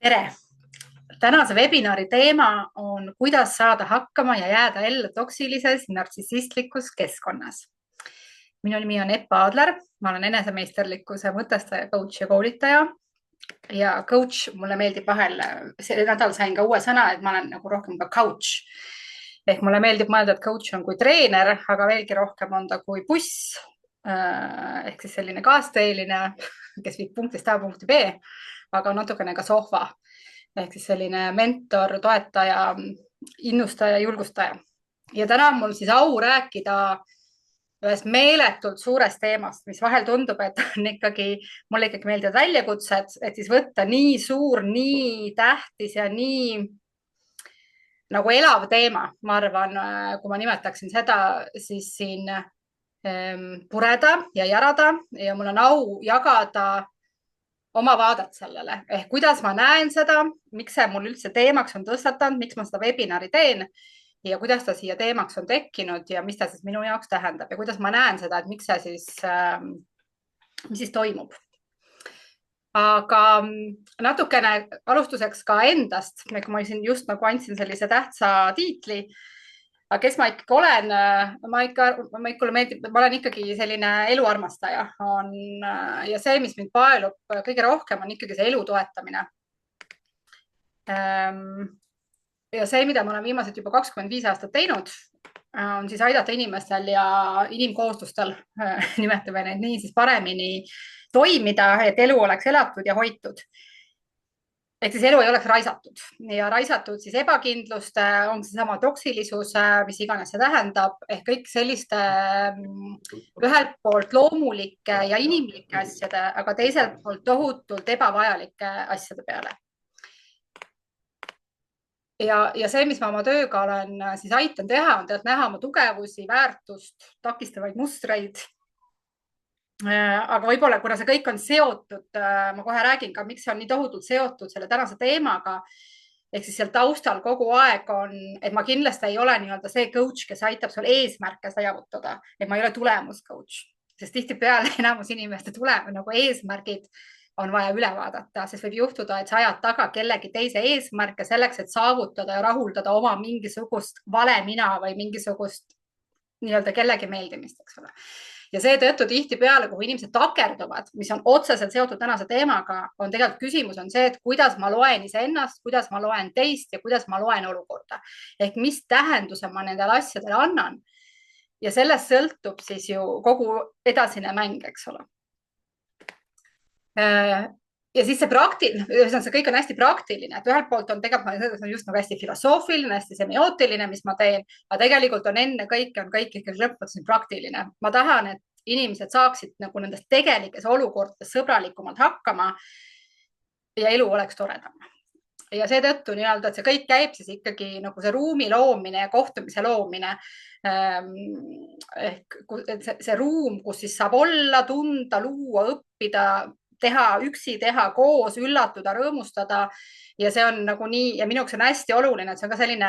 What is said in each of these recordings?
Tere! Tänase webinari teema on, kuidas saada hakkama ja jääda ellu toksilises nartsissistlikus keskkonnas. Minu nimi on Eppa Adler, ma olen enesemeisterlikkuse mõtestaja, coach ja koolitaja. Ja coach, mulle meeldib vahel, see nädal sain ka uue sõna, et ma olen nagu rohkem ka coach. Ehk mulle meeldib mõelda, et coach on kui treener, aga veelgi rohkem on ta kui buss. Ehk siis selline kaasteeline, kes viib punktist A punkti B, aga natukene ka sohva. Ehk siis selline mentor, toetaja, innustaja, julgustaja. Ja täna on mul siis au rääkida ühest meeletult suurest teemast, mis vahel tundub, et on mulle ikkagi meeldivad väljakutsed, et siis võtta nii suur, nii tähtis ja nii nagu elav teema, ma arvan, kui ma nimetaksin seda, siis siin pureda ja jarada ja mul on au jagada oma vaadet sellele, ehk kuidas ma näen seda, miks see mul üldse teemaks on tõstatanud, miks ma seda webinari teen ja kuidas ta siia teemaks on tekkinud ja mis ta siis minu jaoks tähendab ja kuidas ma näen seda, et miks see mis siis toimub. Aga natukene alustuseks ka endast, kui ma siin just nagu andsin sellise tähtsa tiitli. Aga kes ma ikkagi olen, ma olen ikkagi selline eluarmastaja ja see, mis mind paelub kõige rohkem, on ikkagi see elu toetamine. Ja see, mida ma olen viimased juba 25 aastat teinud, on siis aidata inimestel ja inimkooslustel, nimetame neid nii, siis paremini toimida, et elu oleks elatud ja hoitud. Ehk siis elu ei oleks raisatud ja raisatud siis ebakindlust, on seesama toksilisus, mis iganes see tähendab, ehk kõik selliste ühelt poolt loomulike ja inimlike asjade, aga teiselt poolt tohutult ebavajalike asjade peale. Ja see, mis ma oma tööga olen siis aitan teha, on näha oma tugevusi, väärtust, takistavaid mustreid. Aga võib-olla, kuna see kõik on seotud, ma kohe räägin ka, miks see on nii tohutult seotud selle tänase teemaga. Ehk siis seal taustal kogu aeg on, et ma kindlasti ei ole nii-öelda see coach, kes aitab sul eesmärke saavutada. Et ma ei ole tulemuscoach, sest tihtipeale enamus inimeste nagu eesmärgid on vaja üle vaadata, sest võib juhtuda, et sa ajad taga kellegi teise eesmärke selleks, et saavutada ja rahuldada oma mingisugust valemina või mingisugust nii-öelda kellegi meeldimist, eks ole. Ja seetõttu tihtipeale, kui inimesed takerduvad, mis on otseselt seotud tänase teemaga, on tegelikult küsimus on see, et kuidas ma loen iseennast, kuidas ma loen teist ja kuidas ma loen olukorda. Ehk mis tähenduse ma nendele asjadele annan. Ja sellest sõltub siis ju kogu edasine mäng, eks ole. Ja siis see kõik on hästi praktiline, et ühelt poolt on tegelikult just nagu hästi filosoofiline, hästi semiootiline, mis ma teen, aga tegelikult on enne kõik ikkagi lõpuks praktiline. Ma tahan, et inimesed saaksid nagu nendest tegelikes olukordades sõbralikumalt hakkama ja elu oleks toredam. Ja seetõttu nii-öelda, et see kõik käib siis ikkagi nagu see ruumi loomine ja kohtumise loomine. Ehk see ruum, kus siis saab olla, tunda, luua, õppida, teha üksi, teha koos, üllatuda, rõõmustada. Ja see on nagu nii, ja minuks on hästi oluline, et see on ka selline,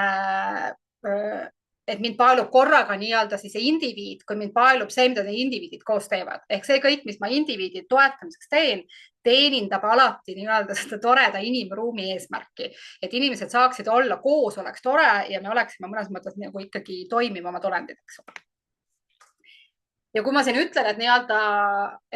et mind paelub korraga nii-öelda siis see indiviid, kui mind paelub see, mida need indiviidid koos teevad. Ehk see kõik, mis ma indiviidi toetamiseks teen, teenindab alati nii-öelda seda toreda inimruumi eesmärki. Et inimesed saaksid olla koos, oleks tore ja me oleksime mõnes mõttes nagu ikkagi toimivamad olendid, eks ole. Ja kui ma siin ütlen, et nii-öelda,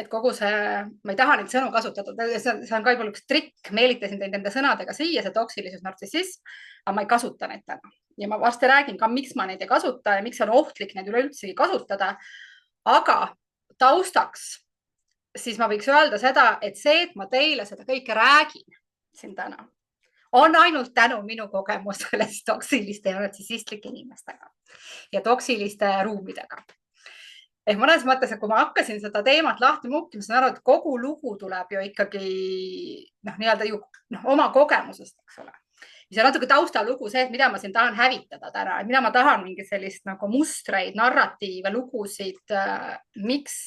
et kogu see, ma ei taha neid sõnu kasutada, see on ka võib-olla üks trikk, meelitasin teid nende sõnadega siia, see toksilisus, nartsissism, aga ma ei kasuta neid täna. Ja ma varsti räägin ka, miks ma neid ei kasuta ja miks on ohtlik neid üleüldsegi kasutada. Aga taustaks, siis ma võiks öelda seda, et see, et ma teile seda kõike räägin siin täna, on ainult tänu minu kogemusele toksiliste ja nartsissistlike inimestega ja toksiliste ruumidega. Ehk mõnes mõttes, et kui ma hakkasin seda teemat lahti mukkima, siis ma arvan, et kogu lugu tuleb ju ikkagi nii-öelda oma kogemusest, eks ole. Ja see on natuke taustalugu see, et mida ma siin tahan hävitada täna, mida ma tahan mingi sellist nagu mustreid, narratiive, lugusid, miks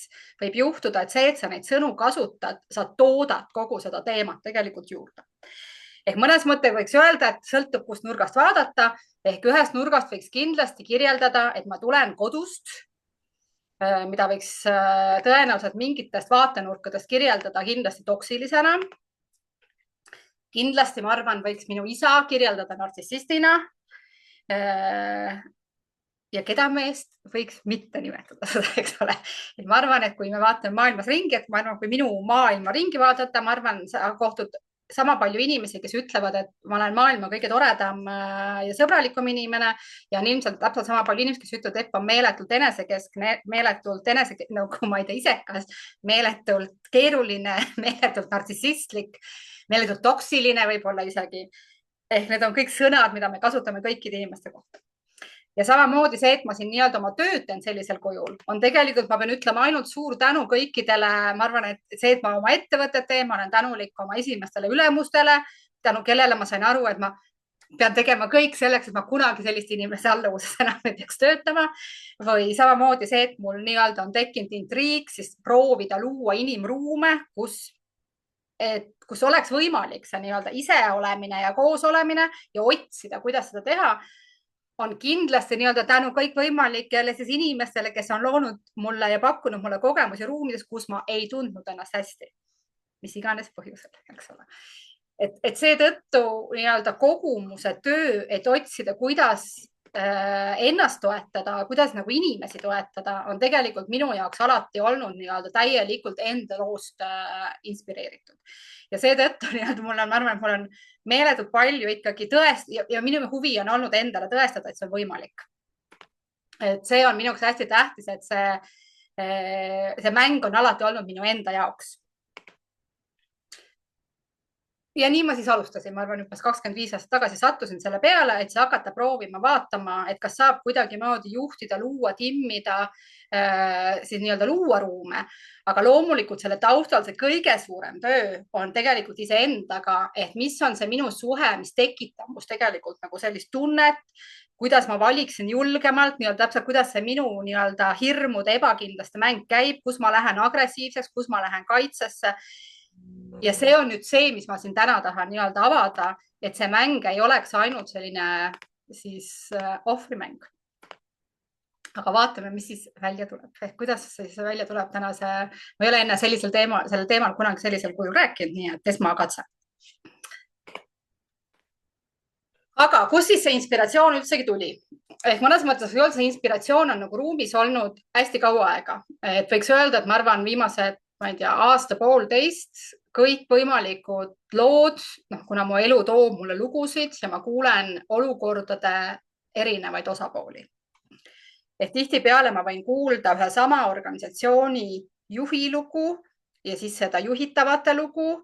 võib juhtuda, et see, et sa neid sõnu kasutad, sa toodad kogu seda teemat tegelikult juurde. Ehk mõnes mõttes võiks öelda, et sõltub, kust nurgast vaadata, ehk ühest nurgast võiks kindlasti kirjeldada, et ma tulen kodust, mida võiks tõenäoliselt mingitest vaatenurkadest kirjeldada kindlasti toksilisena. kindlasti ma arvan, võiks minu isa kirjeldada nartsissistina. Ja keda meest võiks mitte nimetada seda, eks ole. Et ma arvan, et kui me vaatame maailmas ringi, et ma arvan, kui minu maailma ringi vaadata, ma arvan, sa kohtud sama palju inimesi, kes ütlevad, et ma olen maailma kõige toredam ja sõbralikum inimene ja on ilmselt täpselt sama palju inimesi, kes ütlevad, et on meeletult enesekeskne, meeletult nagu ma ei tea, isekas, meeletult keeruline, meeletult nartsissistlik, meeletult toksiline võib-olla isegi. Ehk need on kõik sõnad, mida me kasutame kõikide inimeste kohta. Ja samamoodi see, et ma siin nii-öelda oma tööd teen sellisel kujul, on tegelikult, ma pean ütlema ainult suur tänu kõikidele. Ma arvan, et see, et ma oma ettevõtet teen, ma olen tänulik oma esimestele ülemustele, tänu kellele ma sain aru, et ma pean tegema kõik selleks, et ma kunagi sellist inimese alluvuses enam ei peaks töötama. Või samamoodi see, et mul nii-öelda on tekkinud intriig, siis proovida luua inimruume, kus oleks võimalik see nii-öelda ise olemine ja koos olemine ja otsida, kuidas seda teha, on kindlasti nii-öelda tänu kõikvõimalikele siis inimestele, kes on loonud mulle ja pakkunud mulle kogemusi ruumides, kus ma ei tundnud ennast hästi, mis iganes põhjusel, eks ole. Et seetõttu nii-öelda kogumuse töö, et otsida, kuidas ennast toetada, kuidas nagu inimesi toetada, on tegelikult minu jaoks alati olnud nii-öelda täielikult enda loost inspireeritud. Ja seetõttu nii-öelda ma arvan, et mul on meeletult palju ikkagi ja minu huvi on olnud endale tõestada, et see on võimalik. Et see on minu jaoks hästi tähtis, et see mäng on alati olnud minu enda jaoks. Ja nii ma siis alustasin, ma arvan, umbes 25 aastat tagasi sattusin selle peale, et hakata proovima vaatama, et kas saab kuidagi moodi juhtida, luua, timmida, siis nii-öelda luua ruume. Aga loomulikult selle taustal see kõige suurem töö on tegelikult iseendaga, et mis on see minu suhe, mis tekitab must tegelikult nagu sellist tunnet, kuidas ma valiksin julgemalt, täpselt kuidas see minu nii-öelda hirmude ebakindlaste mäng käib, kus ma lähen agressiivseks, kus ma lähen kaitsesse. Ja see on nüüd see, mis ma siin täna tahan nii-öelda avada, et see mäng ei oleks ainult selline siis ohvrimäng. Aga vaatame, mis siis välja tuleb. Kuidas siis välja tuleb täna see, ma ei ole enne sellel teemal kunagi sellisel kujul rääkinud, nii et esmakatse. Aga kus siis see inspiratsioon üldsegi tuli? Ehk mõnes mõttes see inspiratsioon on nagu ruumis olnud hästi kaua aega. Et võiks öelda, et ma arvan viimased, ma ei tea, aasta-poolteist kõik võimalikud lood, kuna mu elu toob mulle lugusid ja ma kuulen olukordade erinevaid osapooli. Et tihtipeale ma võin kuulda ühe sama organisatsiooni juhi lugu ja siis seda juhitavate lugu.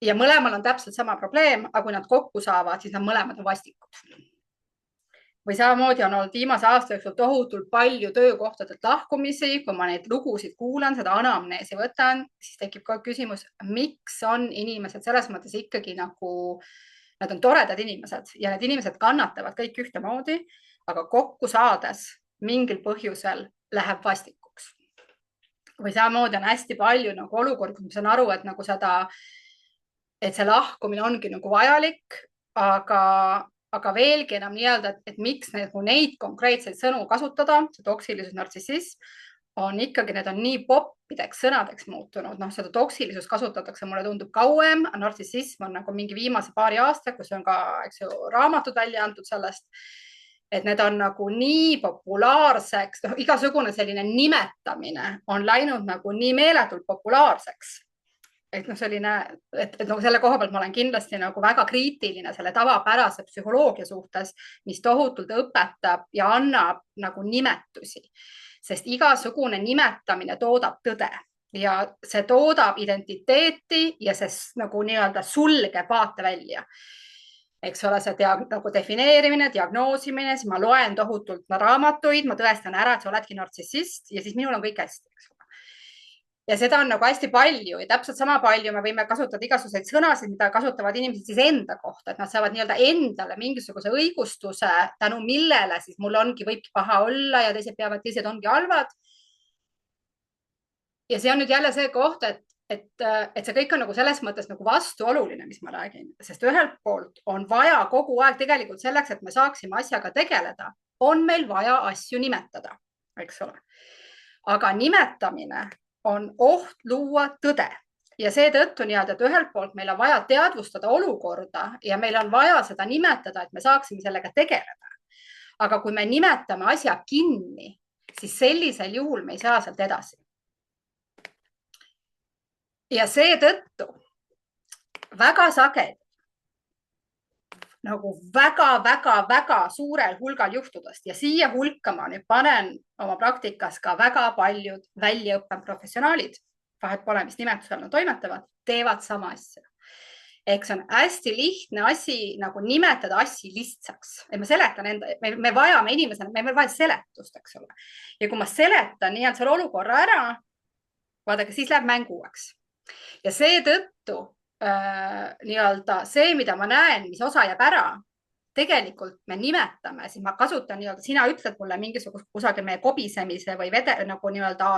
Ja mõlemal on täpselt sama probleem, aga kui nad kokku saavad, siis nad mõlemad on vastikud. Või samamoodi on olnud viimase aasta jooksul tohutult palju töökohtadelt lahkumisi. Kui ma neid lugusid kuulan, seda anamneesi võtan, siis tekib ka küsimus, miks on inimesed selles mõttes ikkagi nagu, nad on toredad inimesed ja need inimesed kannatavad kõik ühtemoodi, aga kokku saades mingil põhjusel läheb vastikuks. Või samamoodi on hästi palju nagu olukord, kus ma saan aru, et nagu et see lahkumine ongi nagu vajalik, aga veelgi enam nii-öelda, et miks neid konkreetseid sõnu kasutada, see toksilisus, nartsissism, on ikkagi, need on nii poppideks sõnadeks muutunud. Seda toksilisust kasutatakse, mulle tundub kauem, nartsissism on nagu mingi viimase paari aasta, kus on ka raamatud välja antud sellest, et need on nagu nii populaarseks, igasugune selline nimetamine on läinud nagu nii meeletult populaarseks. Et selle koha pealt ma olen kindlasti nagu väga kriitiline selle tavapärase psühholoogia suhtes, mis tohutult õpetab ja annab nagu nimetusi, sest igasugune nimetamine toodab tõde ja see toodab identiteeti ja see nagu nii-öelda sulgeb vaate välja. Eks ole, see nagu defineerimine, diagnoosimine, siis ma loen tohutult raamatuid, ma tõestan ära, et sa oledki nartsissist ja siis minul on kõik hästi, eks ole. Ja seda on nagu hästi palju ja täpselt sama palju me võime kasutada igasuguseid sõnasid, mida kasutavad inimesed siis enda kohta, et nad saavad nii-öelda endale mingisuguse õigustuse, tänu millele siis mul võibki paha olla ja teised ongi halvad. Ja see on nüüd jälle see koht, et see kõik on nagu selles mõttes nagu vastuoluline, mis ma räägin, sest ühelt poolt on vaja kogu aeg tegelikult selleks, et me saaksime asjaga tegeleda, on meil vaja asju nimetada, eks ole. Aga nimetamine on oht luua tõde ja seetõttu nii-öelda, et ühelt poolt meil on vaja teadvustada olukorda ja meil on vaja seda nimetada, et me saaksime sellega tegeleda. Aga kui me nimetame asja kinni, siis sellisel juhul me ei saa sealt edasi. Ja seetõttu väga sageli, nagu väga suurel hulgal juhtudest ja siia hulka ma nüüd panen oma praktikas ka väga paljud väljaõppenud professionaalid, vahet pole, mis nimetusel nad toimetavad, teevad sama asja. Ehk see on hästi lihtne asi nagu nimetada asju lihtsaks. Ma seletan enda, me vajame inimesena, me vaja seletust, eks ole. Ja kui ma seletan nii-öelda selle olukorra ära, vaadake, siis läheb mänguaks. Ja seetõttu nii-öelda see, mida ma näen, mis osa jääb ära, tegelikult me nimetame, siis ma kasutan nii-öelda, sina ütled mulle mingisugust kusagil meie kobisemise või nagu nii-öelda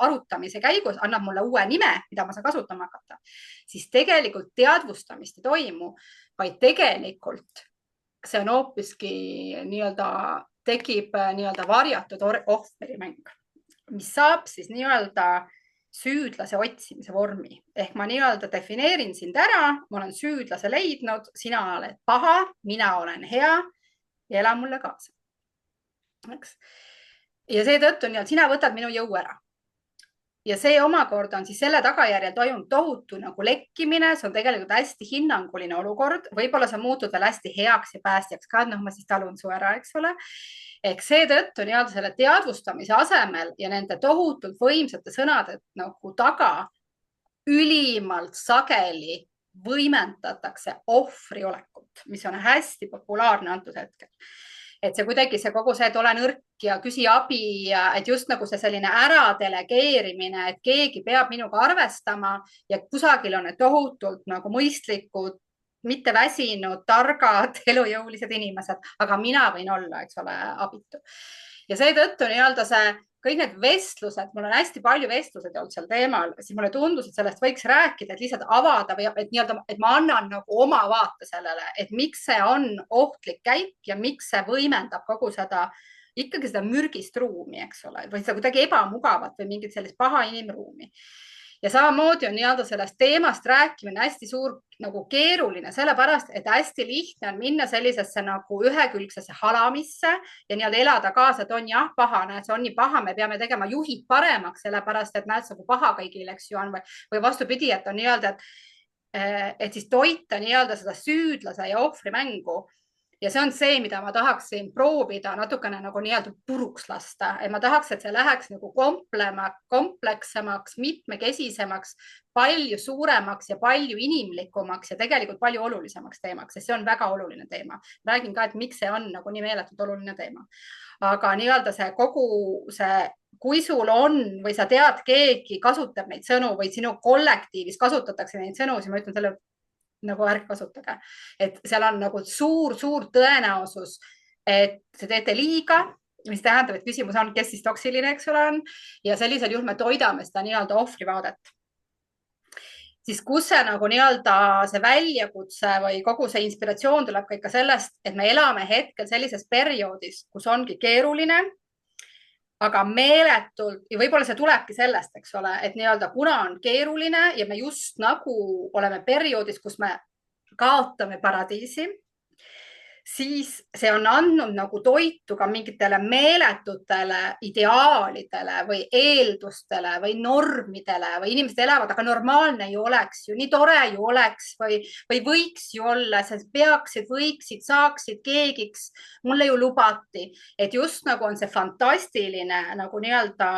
arutamise käigus, annab mulle uue nime, mida ma saan kasutama hakata, siis tegelikult teadvustamist ei toimu, vaid tegelikult see on hoopiski nii-öelda tekib nii-öelda varjatud ohvrimäng, mis saab siis nii-öelda süüdlase otsimise vormi. Ehk ma nii-öelda defineerin sind ära, ma olen süüdlase leidnud, sina oled paha, mina olen hea ja ela mulle kaasa. Eks? Ja seetõttu nii-öelda sina võtad minu jõu ära. Ja see omakorda on siis selle tagajärjel toimunud tohutu nagu lekkimine, see on tegelikult hästi hinnanguline olukord, võib-olla sa muutud veel hästi heaks ja päästjaks ka, noh, ma siis talun su ära, eks ole. Ehk seetõttu nii-öelda selle teadvustamise asemel ja nende tohutult võimsate sõnade nagu taga ülimalt sageli võimendatakse ohvriolekut, mis on hästi populaarne antud hetkel. Et see kuidagi see kogu see, et ole nõrk ja küsi abi, et just nagu see selline ära delegeerimine, et keegi peab minuga arvestama ja kusagil on need tohutult nagu mõistlikud, mitte väsinud, targad, elujõulised inimesed, aga mina võin olla, eks ole, abitu. Ja seetõttu nii-öelda see kõik need vestlused, mul on hästi palju vestlused olnud sel teemal, siis mulle tundus, et sellest võiks rääkida, et lihtsalt avada või et nii-öelda, et ma annan nagu oma vaate sellele, et miks see on ohtlik käik ja miks see võimendab kogu seda, ikkagi seda mürgist ruumi, eks ole, või seda kuidagi ebamugavat või mingit sellist paha inimruumi. Ja samamoodi on nii-öelda sellest teemast rääkimine hästi suur nagu keeruline, sellepärast, et hästi lihtne on minna sellisesse nagu ühekülgsesse halamisse ja nii-öelda elada kaasa, et on jah paha, näed, see on nii paha, me peame tegema juhid paremaks, sellepärast, et näed, see on paha kõigil, eks ju on või vastupidi, et on nii-öelda, et siis toita nii-öelda seda süüdlase ja ohvri mängu. Ja see on see, mida ma tahaksin proovida natukene nagu nii-öelda puruks lasta. Ma tahaks, et see läheks nagu komplekssemaks, mitmekesisemaks, palju suuremaks ja palju inimlikumaks ja tegelikult palju olulisemaks teemaks, sest see on väga oluline teema. Räägin ka, et miks see on nagu nii meeletult oluline teema. Aga nii-öelda see kogu see, kui sul on või sa tead, keegi kasutab neid sõnu või sinu kollektiivis kasutatakse neid sõnu, siis ma ütlen selle nagu ärk kasutage, et seal on nagu suur tõenäosus, et te teete liiga, mis tähendab, et küsimus on, kes siis toksiline, eks ole, on ja sellisel juhul me toidame seda nii-öelda ohvrivaadet. Siis kus see nagu nii-öelda see väljakutse või kogu see inspiratsioon tuleb ka ikka sellest, et me elame hetkel sellises perioodis, kus ongi keeruline, aga meeletult ja võib-olla see tulebki sellest, eks ole, et nii-öelda kuna on keeruline ja me just nagu oleme perioodis, kus me kaotame paradiisi, siis see on andnud nagu toitu ka mingitele meeletutele ideaalidele või eeldustele või normidele või inimesed elavad, aga normaalne ju oleks ju, nii tore ju oleks või võiks ju olla, sa peaksid, võiksid, saaksid keegiks. Mulle ju lubati, et just nagu on see fantastiline nagu nii-öelda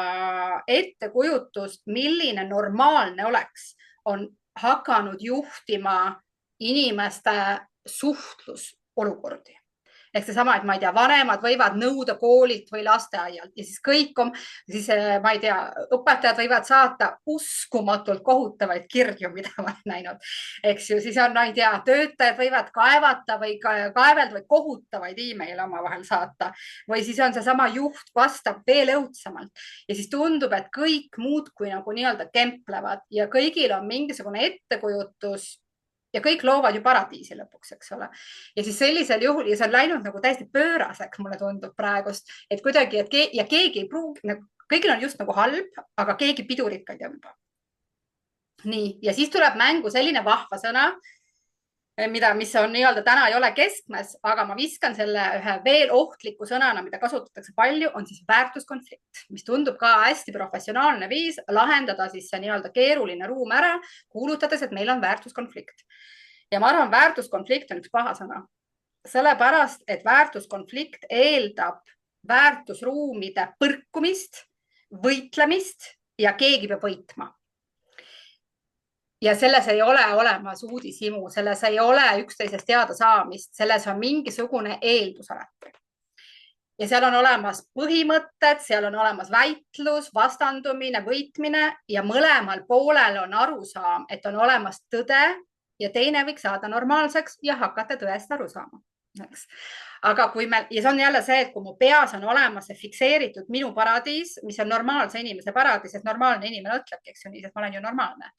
ettekujutust, milline normaalne oleks, on hakanud juhtima inimeste suhtlusolukordi. Ehk seesama, et ma ei tea, vanemad võivad nõuda koolilt või lasteaialt ja siis kõik on, siis ma ei tea, õpetajad võivad saata uskumatult kohutavaid kirju, mida ma olen näinud. Eks ju, siis on, ma ei tea, töötajad võivad kaevata või kaevelda või kohutavaid e-maile omavahel saata või siis on seesama juht vastab veel õudsemalt ja siis tundub, et kõik muudkui nagu nii-öelda kemplevad ja kõigil on mingisugune ettekujutus ja kõik loovad ju paradiisi lõpuks, eks ole. Ja siis sellisel juhul ja see on läinud nagu täiesti pööraseks, mulle tundub praegust, et kuidagi, ja keegi ei pruugi, kõigil on just nagu halb, aga keegi pidurit ka ei tõmba. nii, ja siis tuleb mängu selline vahva sõna, mis on nii-öelda täna ei ole keskmes, aga ma viskan selle ühe veel ohtliku sõnana, mida kasutatakse palju, on siis väärtuskonflikt, mis tundub ka hästi professionaalne viis lahendada siis see nii-öelda keeruline ruum ära, kuulutades, et meil on väärtuskonflikt. ja ma arvan, väärtuskonflikt on üks paha sõna, sellepärast et väärtuskonflikt eeldab väärtusruumide põrkumist, võitlemist ja keegi peab võitma. ja selles ei ole olemas uudishimu, selles ei ole üksteisest teada saamist, selles on mingisugune eeldus alati. ja seal on olemas põhimõtted, seal on olemas väitlus, vastandumine, võitmine ja mõlemal poolel on arusaam, et on olemas tõde ja teine võiks saada normaalseks ja hakata tõest aru saama. aga kui me, ja see on jälle see, et kui mu peas on olemas see fikseeritud minu paradiis, mis on normaalse inimese paradiis, et normaalne inimene mõtlebki, eks ju nii, sest ma olen ju normaalne,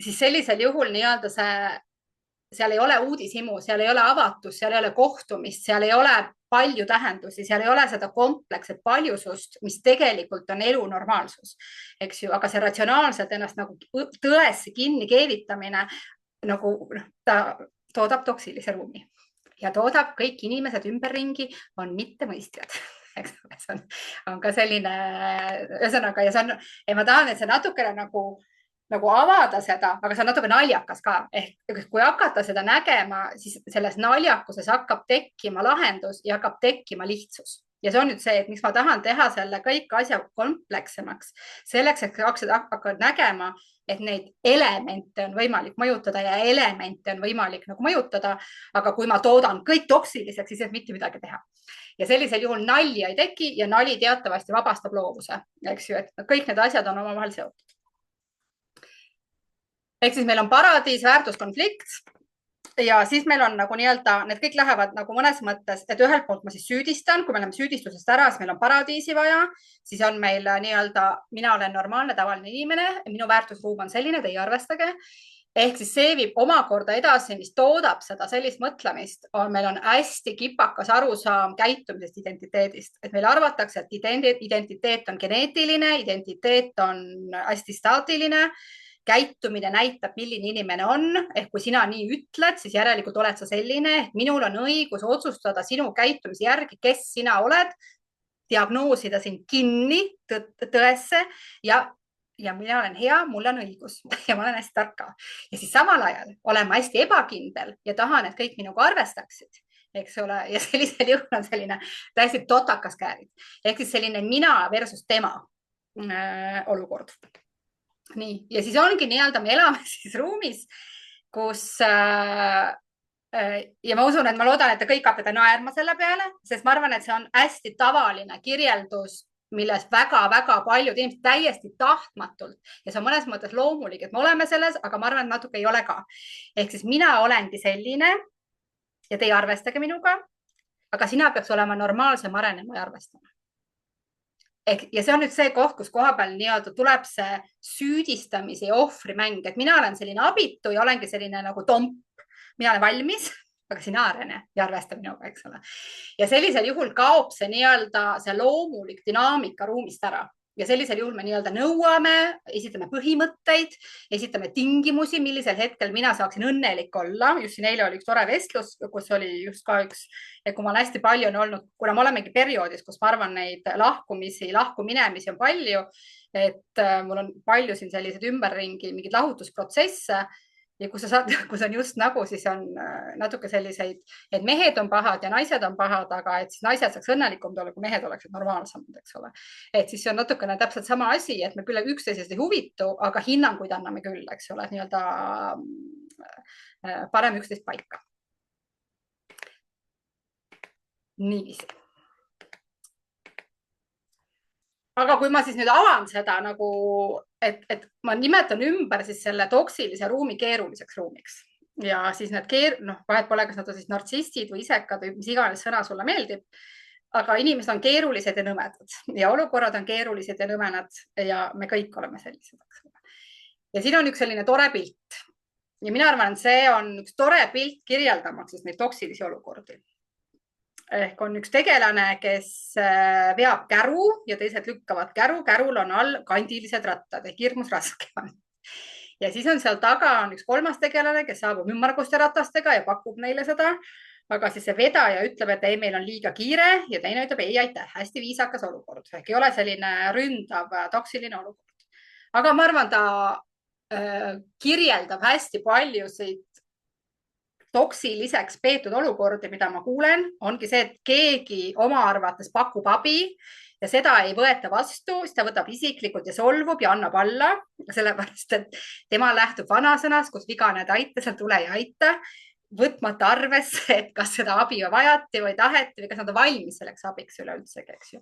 siis sellisel juhul nii-öelda seal ei ole uudishimu, seal ei ole avatust, seal ei ole kohtumist, seal ei ole palju tähendusi, seal ei ole seda kompleksset paljusust, mis tegelikult on elu normaalsus, eks ju, aga see ratsionaalselt ennast nagu tõesse kinni keevitamine nagu ta toodab toksilise ruumi ja toodab kõik inimesed ümberringi on mittemõistjad. See on ka selline, ühesõnaga, ja see on, ja ma tahan, et see natukene nagu avada seda, aga see on natuke naljakas ka. Ehk kui hakata seda nägema, siis selles naljakuses hakkab tekkima lahendus ja hakkab tekkima lihtsus. Ja see on nüüd see, et miks ma tahan teha selle kõik asja kompleksemaks. Selleks, et hakkad nägema, et neid elemente on võimalik mõjutada ja elemente on võimalik nagu mõjutada. Aga kui ma toodan kõik toksiliseks, siis ei mitte midagi teha. Ja sellisel juhul nalja ei teki ja nali teatavasti vabastab loovuse. Eks ju, et kõik need asjad on omavahel seotud. Ehk siis meil on paradiis, väärtuskonflikt ja siis meil on nagu nii-öelda, need kõik lähevad nagu mõnes mõttes, et ühelt poolt ma siis süüdistan, kui me oleme süüdistusest ära, siis meil on paradiisi vaja, siis on meil nii-öelda, mina olen normaalne, tavaline inimene, minu väärtusruum on selline, te ei arvestage. Ehk siis see viib omakorda edasi, mis toodab seda sellist mõtlemist, meil on hästi kipakas arusaam käitumisest, identiteedist, et meil arvatakse, et identiteet on geneetiline, identiteet on hästi staatiline. Käitumine näitab, milline inimene on, ehk kui sina nii ütled, siis järelikult oled sa selline, ehk minul on õigus otsustada sinu käitumise järgi, kes sina oled, diagnoosida sind kinni tõesse ja mina olen hea, mul on õigus ja ma olen hästi tarka. Ja siis samal ajal olen ma hästi ebakindel ja tahan, et kõik minuga arvestaksid, eks ole, ja sellisel juhul on selline täiesti totakas käärid. Ehk siis selline mina versus tema olukord. Nii, ja siis ongi nii-öelda, me elame siis ruumis, kus ja ma usun, et ma loodan, et te kõik hakkate naerma selle peale, sest ma arvan, et see on hästi tavaline kirjeldus, milles väga-väga paljud inimesed täiesti tahtmatult ja see on mõnes mõttes loomulik, et me oleme selles, aga ma arvan, et natuke ei ole ka. Ehk siis mina olengi selline ja te ei arvestage minuga, aga sina peaks olema normaalsem, arenema ja arvestama. Ja see on nüüd see koht, kus koha peal nii-öelda tuleb see süüdistamise ja ohvri mäng, et mina olen selline abitu ja olengi selline nagu tomp. Mina olen valmis, aga sina arene ja arvesta minuga, eks ole. Ja sellisel juhul kaob see nii-öelda see loomulik dünaamika ruumist ära. Ja sellisel juhul me nii-öelda nõuame, esitame põhimõtteid, esitame tingimusi, millisel hetkel mina saaksin õnnelik olla. Just siin eile oli üks tore vestlus, kus oli just ka üks, et kui ma olen hästi palju olnud, kuna ma olemegi perioodis, kus ma arvan neid lahkuminemisi on palju, et mul on palju siin sellised ümberringi, mingid lahutusprotsesse ja kus on just nagu siis on natuke selliseid, et mehed on pahad ja naised on pahad, aga et siis naised saaks õnnelikum olla, kui mehed oleksid normaalsemad, eks ole. Et siis see on natukene täpselt sama asi, et me küll üksteisest ei huvitu, aga hinnanguid anname küll, eks ole, nii-öelda parem üksteist paika. Niiviisi. Aga kui ma siis nüüd avan seda nagu, et ma nimetan ümber siis selle toksilise ruumi keeruliseks ruumiks ja siis need vahet pole, kas nad on siis nartsistid või isekad või mis iganes sõna sulle meeldib, aga inimesed on keerulised ja nõmedad ja olukorrad on keerulised ja nõmenad ja me kõik oleme sellised. Ja siin on üks selline tore pilt ja mina arvan, et see on üks tore pilt kirjeldamaks siis neid toksilisi olukordi. Ehk on üks tegelane, kes veab käru ja teised lükkavad käru. Kärul on all kandilised rattad ehk hirmus raske on. ja siis on seal taga on üks kolmas tegelane, kes saabub ümmarguste ratastega ja pakub neile seda. aga siis see vedaja ütleb, et ei, meil on liiga kiire ja teine ütleb ei, aitäh, hästi viisakas olukord. Ehk ei ole selline ründav, toksiline olukord. aga ma arvan, ta kirjeldab hästi paljusid toksiliseks peetud olukordi, mida ma kuulen, ongi see, et keegi oma arvates pakub abi ja seda ei võeta vastu, siis ta võtab isiklikult ja solvub ja annab alla, sellepärast et tema lähtub vanasõnast, kus viganed aita, seal tule ja aita, võtmata arvesse, et kas seda abi vajati või taheti või kas nad on valmis selleks abiks üleüldse, eks ju.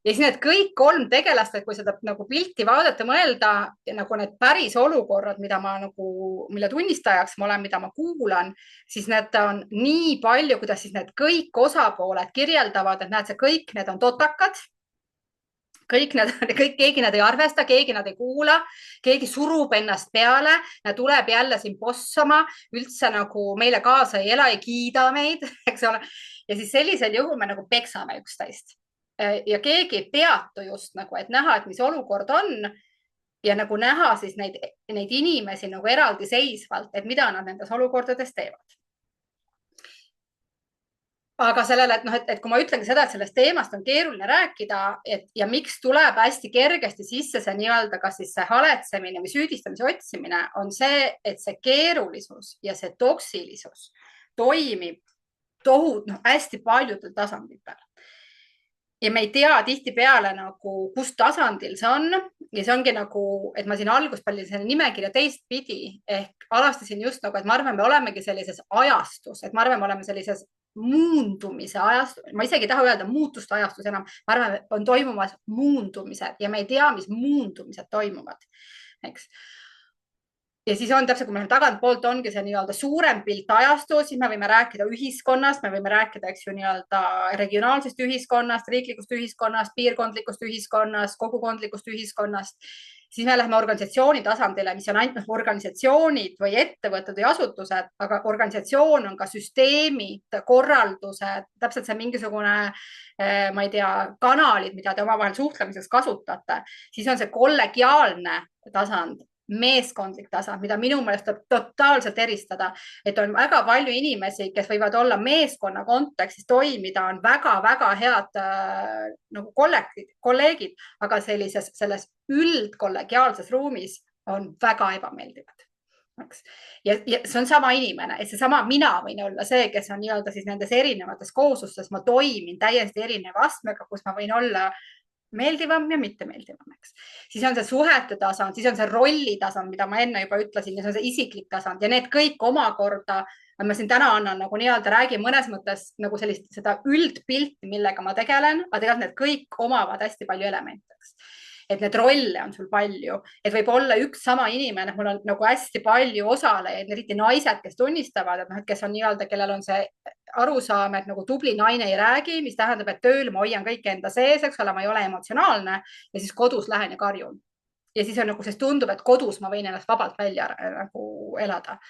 Ja siis need kõik kolm tegelast, et kui seda nagu pilti vaadata, mõelda nagu need päris olukorrad, mida ma nagu, mille tunnistajaks ma olen, mida ma kuulan, siis need on nii palju, kuidas siis need kõik osapooled kirjeldavad, et näed, see kõik need on totakad. Keegi nad ei arvesta, keegi nad ei kuula, keegi surub ennast peale, tuleb jälle siin bossama, üldse nagu meile kaasa ei ela, ei kiida meid, eks ole. Ja siis sellisel juhul me nagu peksame üksteist. Ja keegi ei peatu just nagu, et näha, et mis olukord on ja nagu näha siis neid inimesi nagu eraldiseisvalt, et mida nad nendes olukordades teevad. Aga sellele, et kui ma ütlen seda, et sellest teemast on keeruline rääkida ja miks tuleb hästi kergesti sisse see nii-öelda kas siis see haletsemine või süüdistamise otsimine, on see, et see keerulisus ja see toksilisus toimib hästi paljudel tasanditel. Ja me ei tea tihtipeale nagu, kus tasandil see on ja see ongi nagu, et ma siin alguses panin selle nimekirja teistpidi ehk alastasin just nagu, et ma arvan, me olemegi sellises ajastus, et ma arvan, me oleme sellises muundumise ajastus, ma isegi ei taha öelda muutuste ajastus enam, ma arvan, on toimumas muundumised ja me ei tea, mis muundumised toimuvad, eks. Ja siis on täpselt, kui meil tagantpoolt ongi see nii-öelda suurem pilt ajastu, siis me võime rääkida ühiskonnast, me võime rääkida, eks ju, nii-öelda regionaalsest ühiskonnast, riiklikust ühiskonnast, piirkondlikust ühiskonnast, kogukondlikust ühiskonnast. Siis me läheme organisatsiooni tasandile, mis on ainult organisatsioonid või ettevõtted või asutused, aga organisatsioon on ka süsteemid, korraldused, täpselt see mingisugune, ma ei tea, kanalid, mida te omavahel suhtlemiseks kasutate. Siis on see kollegiaalne tasand, meeskondlik tasand, mida minu meelest tuleb totaalselt eristada, et on väga palju inimesi, kes võivad olla meeskonna kontekstis toimida, on väga-väga head nagu kolleegid, aga selles üldkollegiaalses ruumis on väga ebameeldivad. Ja see on sama inimene, et seesama mina võin olla see, kes on nii-öelda siis nendes erinevates kooslustes, ma toimin täiesti erineva astmega, kus ma võin olla meeldivam ja mitte meeldivam, eks. Siis on see suhete tasand, siis on see rolli tasand, mida ma enne juba ütlesin ja see on see isiklik tasand ja need kõik omakorda, ma siin täna annan nagu nii-öelda räägin mõnes mõttes nagu sellist seda üldpilti, millega ma tegelen, aga tegelikult need kõik omavad hästi palju elemente, eks. Et need rolle on sul palju, et võib olla üks sama inimene, mul on nagu hästi palju osalejaid, eriti naised, kes tunnistavad, et kes on nii-öelda, kellel on see arusaam, et nagu tubli naine ei räägi, mis tähendab, et tööl ma hoian kõike enda sees, eks ole, ma ei ole emotsionaalne ja siis kodus lähen ja karjun. Ja siis on nagu, sest tundub, et kodus ma võin ennast vabalt välja nagu elada.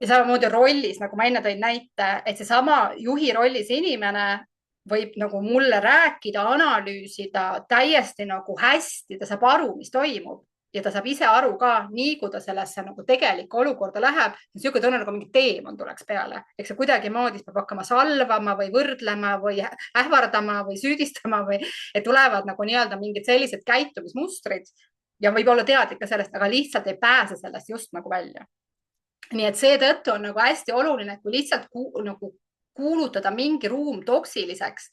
Ja samamoodi rollis, nagu ma enne tõin näite, et seesama juhi rollis inimene võib nagu mulle rääkida, analüüsida täiesti nagu hästi, ta saab aru, mis toimub ja ta saab ise aru ka, nii kui ta sellesse nagu tegelikku olukorda läheb, niisugune tunne nagu mingi teemant tuleks peale, eks see kuidagimoodi peab hakkama salvama või võrdlema või ähvardama või süüdistama või et tulevad nagu nii-öelda mingid sellised käitumismustrid ja võib olla teadlik ka sellest, aga lihtsalt ei pääse sellest just nagu välja. Nii et seetõttu on nagu hästi oluline, et kui lihtsalt nagu kuulutada mingi ruum toksiliseks,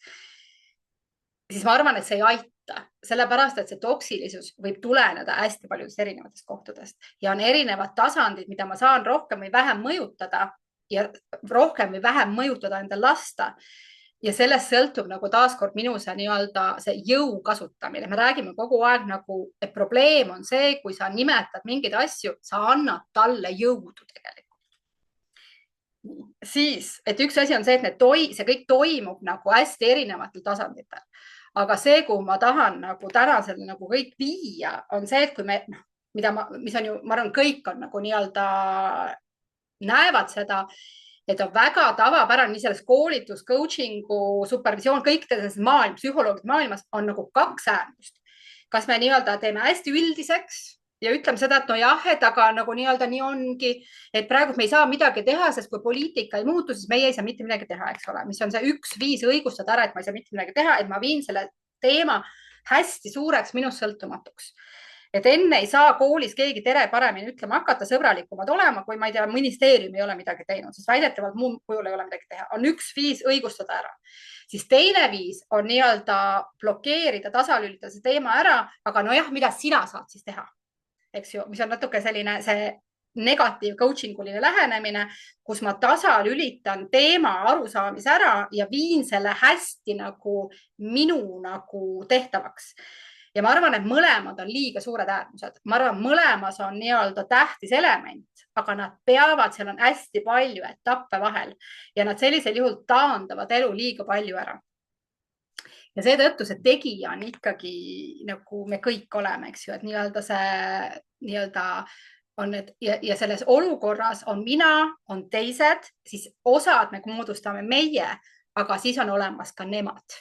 siis ma arvan, et see ei aita, sellepärast, et see toksilisus võib tuleneda hästi paljudest erinevatest kohtadest ja on erinevad tasandid, mida ma saan rohkem või vähem mõjutada ja rohkem või vähem mõjutada endal lasta. Ja sellest sõltub nagu taaskord minu see nii-öelda see jõu kasutamine. Me räägime kogu aeg nagu, et probleem on see, kui sa nimetad mingeid asju, sa annad talle jõudu tegelikult. Siis, et üks asi on see, et see kõik toimub nagu hästi erinevatel tasanditel. Aga see, kuhu ma tahan nagu tänasel nagu kõik viia, on see, et kui me, mis on ju, ma arvan, kõik on nagu nii-öelda näevad seda, et on väga tavapärane nii selles koolitus, coachingu, supervisioon, kõikides maailmas, psühholoogide maailmas on nagu kaks äärmust. Kas me nii-öelda teeme hästi üldiseks ja ütleme seda, et nojah, et aga nagu nii-öelda nii ongi, et praegu me ei saa midagi teha, sest kui poliitika ei muutu, siis meie ei saa mitte midagi teha, eks ole, mis on see üks viis õigustada ära, et ma ei saa mitte midagi teha, et ma viin selle teema hästi suureks, minust sõltumatuks. Et enne ei saa koolis keegi tere paremini ütlema hakata, sõbralikumad olema, kui ma ei tea, ministeerium ei ole midagi teinud, siis väidetavalt muul kujul ei ole midagi teha. On üks viis õigustada ära. Siis teine viis on nii-öelda blokeerida, tasalülitada see teema ära, aga nojah, mida sina saad siis teha? Eks ju, mis on natuke selline see negatiiv coaching uline lähenemine, kus ma tasalülitan teema arusaamise ära ja viin selle hästi nagu minu nagu tehtavaks. Ja ma arvan, et mõlemad on liiga suured äärmused. Ma arvan, mõlemas on nii-öelda tähtis element, aga nad peavad, seal on hästi palju etappe vahel ja nad sellisel juhul taandavad elu liiga palju ära. Ja seetõttu see tegija on ikkagi nagu me kõik oleme, eks ju, et nii-öelda see nii-öelda on need ja selles olukorras on mina, on teised, siis osad me moodustame meie, aga siis on olemas ka nemad.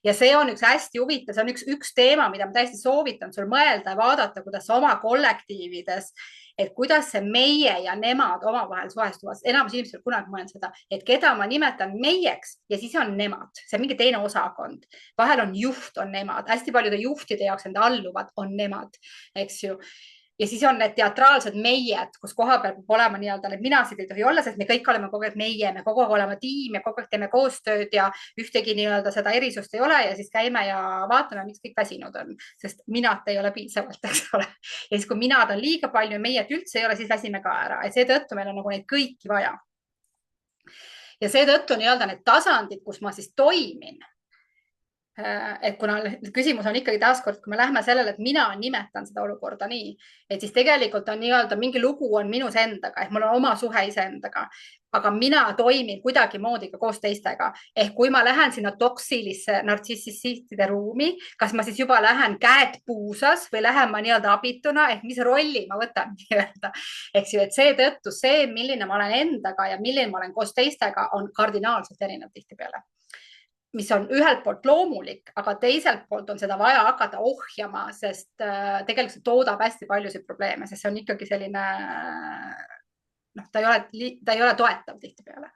Ja see on üks hästi huvitav, see on üks teema, mida ma täiesti soovitan sul mõelda ja vaadata, kuidas oma kollektiivides, et kuidas see meie ja nemad omavahel suhestuvad. Enamus inimesed kunagi mõelnud seda, et keda ma nimetan meieks ja siis on nemad. See on mingi teine osakond. Vahel on juht, on nemad. Hästi paljude juhtide jaoks enda alluvad on nemad, eks ju. Ja siis on need teatraalsed meied, kus koha peal peab olema nii-öelda need minasid ei tohi olla, sest me kõik oleme kogu aeg meie, me kogu aeg oleme tiim ja kogu aeg teeme koostööd ja ühtegi nii-öelda seda erisust ei ole ja siis käime ja vaatame, miks kõik väsinud on, sest minad ei ole piisavalt, eks ole. Ja siis, kui minad on liiga palju ja meied üldse ei ole, siis väsime ka ära. Ja seetõttu meil on nagu neid kõiki vaja. Ja seetõttu nii-öelda need tasandid, kus ma siis toimin, et kuna küsimus on ikkagi taaskord, kui me lähme sellele, et mina nimetan seda olukorda nii, et siis tegelikult on nii-öelda mingi lugu on minus endaga, ehk mul on oma suhe iseendaga, aga mina toimin kuidagimoodi ka koos teistega. Ehk kui ma lähen sinna toksilisse nartsissistide ruumi, kas ma siis juba lähen käed puusas või lähen ma nii-öelda abituna, ehk mis rolli ma võtan nii-öelda. Eks ju, et seetõttu see, milline ma olen endaga ja milline ma olen koos teistega, on kardinaalselt erinev tihtipeale. Mis on ühelt poolt loomulik, aga teiselt poolt on seda vaja hakata ohjama, sest tegelikult see toodab hästi paljusid probleeme, sest see on ikkagi selline, ta ei ole toetav tihtipeale.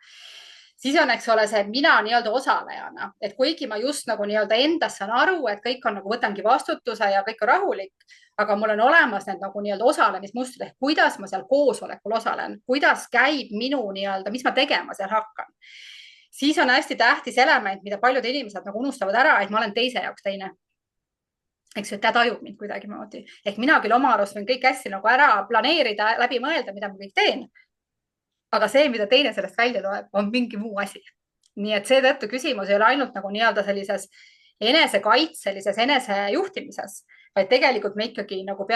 Siis on, eks ole, see mina nii-öelda osalejana, et kuigi ma just nagu nii-öelda endast saan aru, et kõik on nagu võtangi vastutuse ja kõik on rahulik, aga mul on olemas need nagu nii-öelda osalemismustrid ehk kuidas ma seal koosolekul osalen, kuidas käib minu nii-öelda, mis ma tegema seal hakkan. Siis on hästi tähtis element, mida paljud inimesed nagu unustavad ära, et ma olen teise jaoks teine. Eks ju, et ta tajub mind kuidagimoodi. Ehk mina küll oma arust võin kõik hästi nagu ära planeerida, läbi mõelda, mida ma kõik teen. Aga see, mida teine sellest välja loeb, on mingi muu asi. Nii et seetõttu küsimus ei ole ainult nagu nii-öelda sellises enesekaitselises enesejuhtimises, vaid tegelikult me ikkagi nagu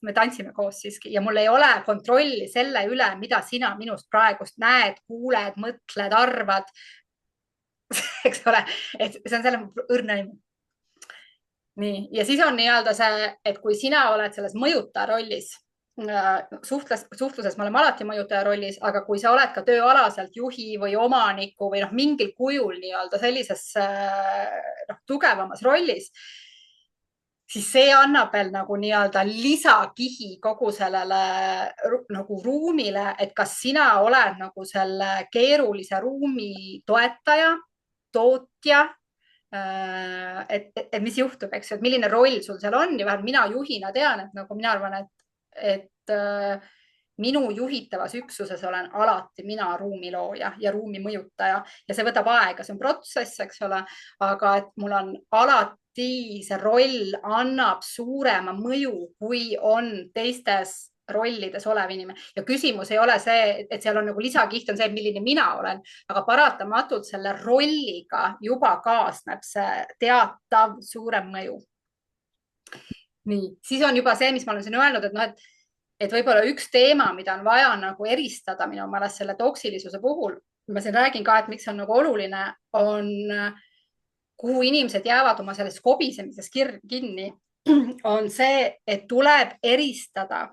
me tantsime koos siiski ja mul ei ole kontrolli selle üle, mida sina minust praegust näed, kuuled, mõtled, arvad. Eks ole, et see on selle õrna imu. Nii, ja siis on nii-öelda see, et kui sina oled selles mõjutaja rollis, suhtluses me oleme alati mõjutaja rollis, aga kui sa oled ka tööalaselt juhi või omaniku või mingil kujul nii-öelda sellises tugevamas rollis, siis see annab veel nagu nii-öelda lisakihi kogu sellele nagu ruumile, et kas sina oled nagu selle keerulise ruumi toetaja, tootja, et mis juhtub, eks ju, et milline roll sul seal on ja vähemalt mina juhina tean, et nagu mina arvan, et minu juhitavas üksuses olen alati mina ruumilooja ja ruumi mõjutaja ja see võtab aega, see on protsess, eks ole, aga et mul on alati see roll annab suurema mõju, kui on teistes rollides olev inimene ja küsimus ei ole see, et seal on nagu lisakiht on see, milline mina olen, aga paratamatult selle rolliga juba kaasneb see teatav suurem mõju. Nii, siis on juba see, mis ma olen siin öelnud, et võib-olla üks teema, mida on vaja nagu eristada minu meelest selle toksilisuse puhul, ma siin räägin ka, et miks on nagu oluline, on kuhu inimesed jäävad oma sellest kobisemises kinni, on see, et tuleb eristada.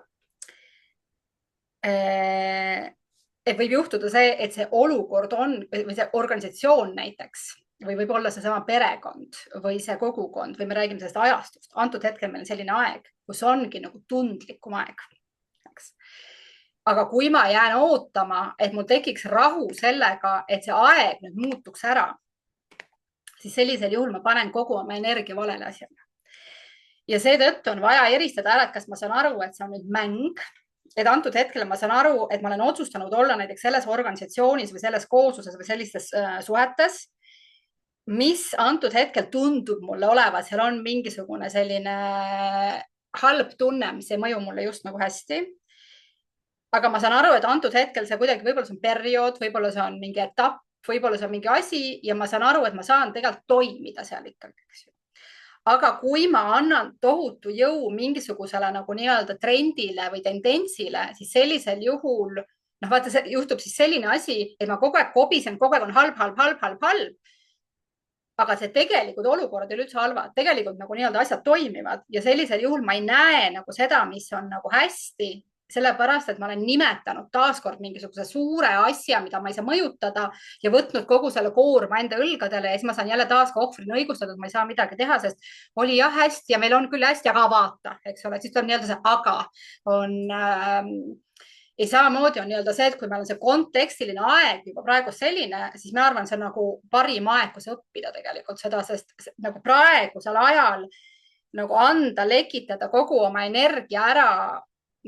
Et võib juhtuda see, et see olukord on või see organisatsioon näiteks või võib olla seesama perekond või see kogukond või me räägime sellest ajastust. Antud hetkel meil on selline aeg, kus ongi nagu tundlikum aeg, eks. Aga kui ma jään ootama, et mul tekiks rahu sellega, et see aeg nüüd muutuks ära, siis sellisel juhul ma panen kogu oma energia valele asjale. Ja seetõttu on vaja eristada ära, et kas ma saan aru, et see on nüüd mäng, et antud hetkel ma saan aru, et ma olen otsustanud olla näiteks selles organisatsioonis või selles koosluses või sellistes suhetes, mis antud hetkel tundub mulle olevat, seal on mingisugune selline halb tunne, mis ei mõju mulle just nagu hästi. Aga ma saan aru, et antud hetkel see kuidagi, võib-olla see on periood, võib-olla see on mingi etapp, võib-olla see on mingi asi ja ma saan aru, et ma saan tegelikult toimida seal ikkagi, eks ju. Aga kui ma annan tohutu jõu mingisugusele nagu nii-öelda trendile või tendentsile, siis sellisel juhul, noh, vaata, see juhtub siis selline asi, et ma kogu aeg kobisen, kogu aeg on halb, halb, halb, halb, halb. Aga see tegelikult olukorrad ei ole üldse halvad, tegelikult nagu nii-öelda asjad toimivad ja sellisel juhul ma ei näe nagu seda, mis on nagu hästi, sellepärast, et ma olen nimetanud taaskord mingisuguse suure asja, mida ma ei saa mõjutada ja võtnud kogu selle koorma enda õlgadele ja siis ma saan jälle taas ka ohvrina õigustada, et ma ei saa midagi teha, sest oli jah hästi ja meil on küll hästi, aga vaata, eks ole, siis tuleb nii-öelda see aga on ja samamoodi on nii-öelda see, et kui meil on see kontekstiline aeg juba praegu selline, siis ma arvan, see on nagu parim aeg, kus õppida tegelikult seda, sest nagu praegusel ajal nagu anda, lekitada kogu oma energia ära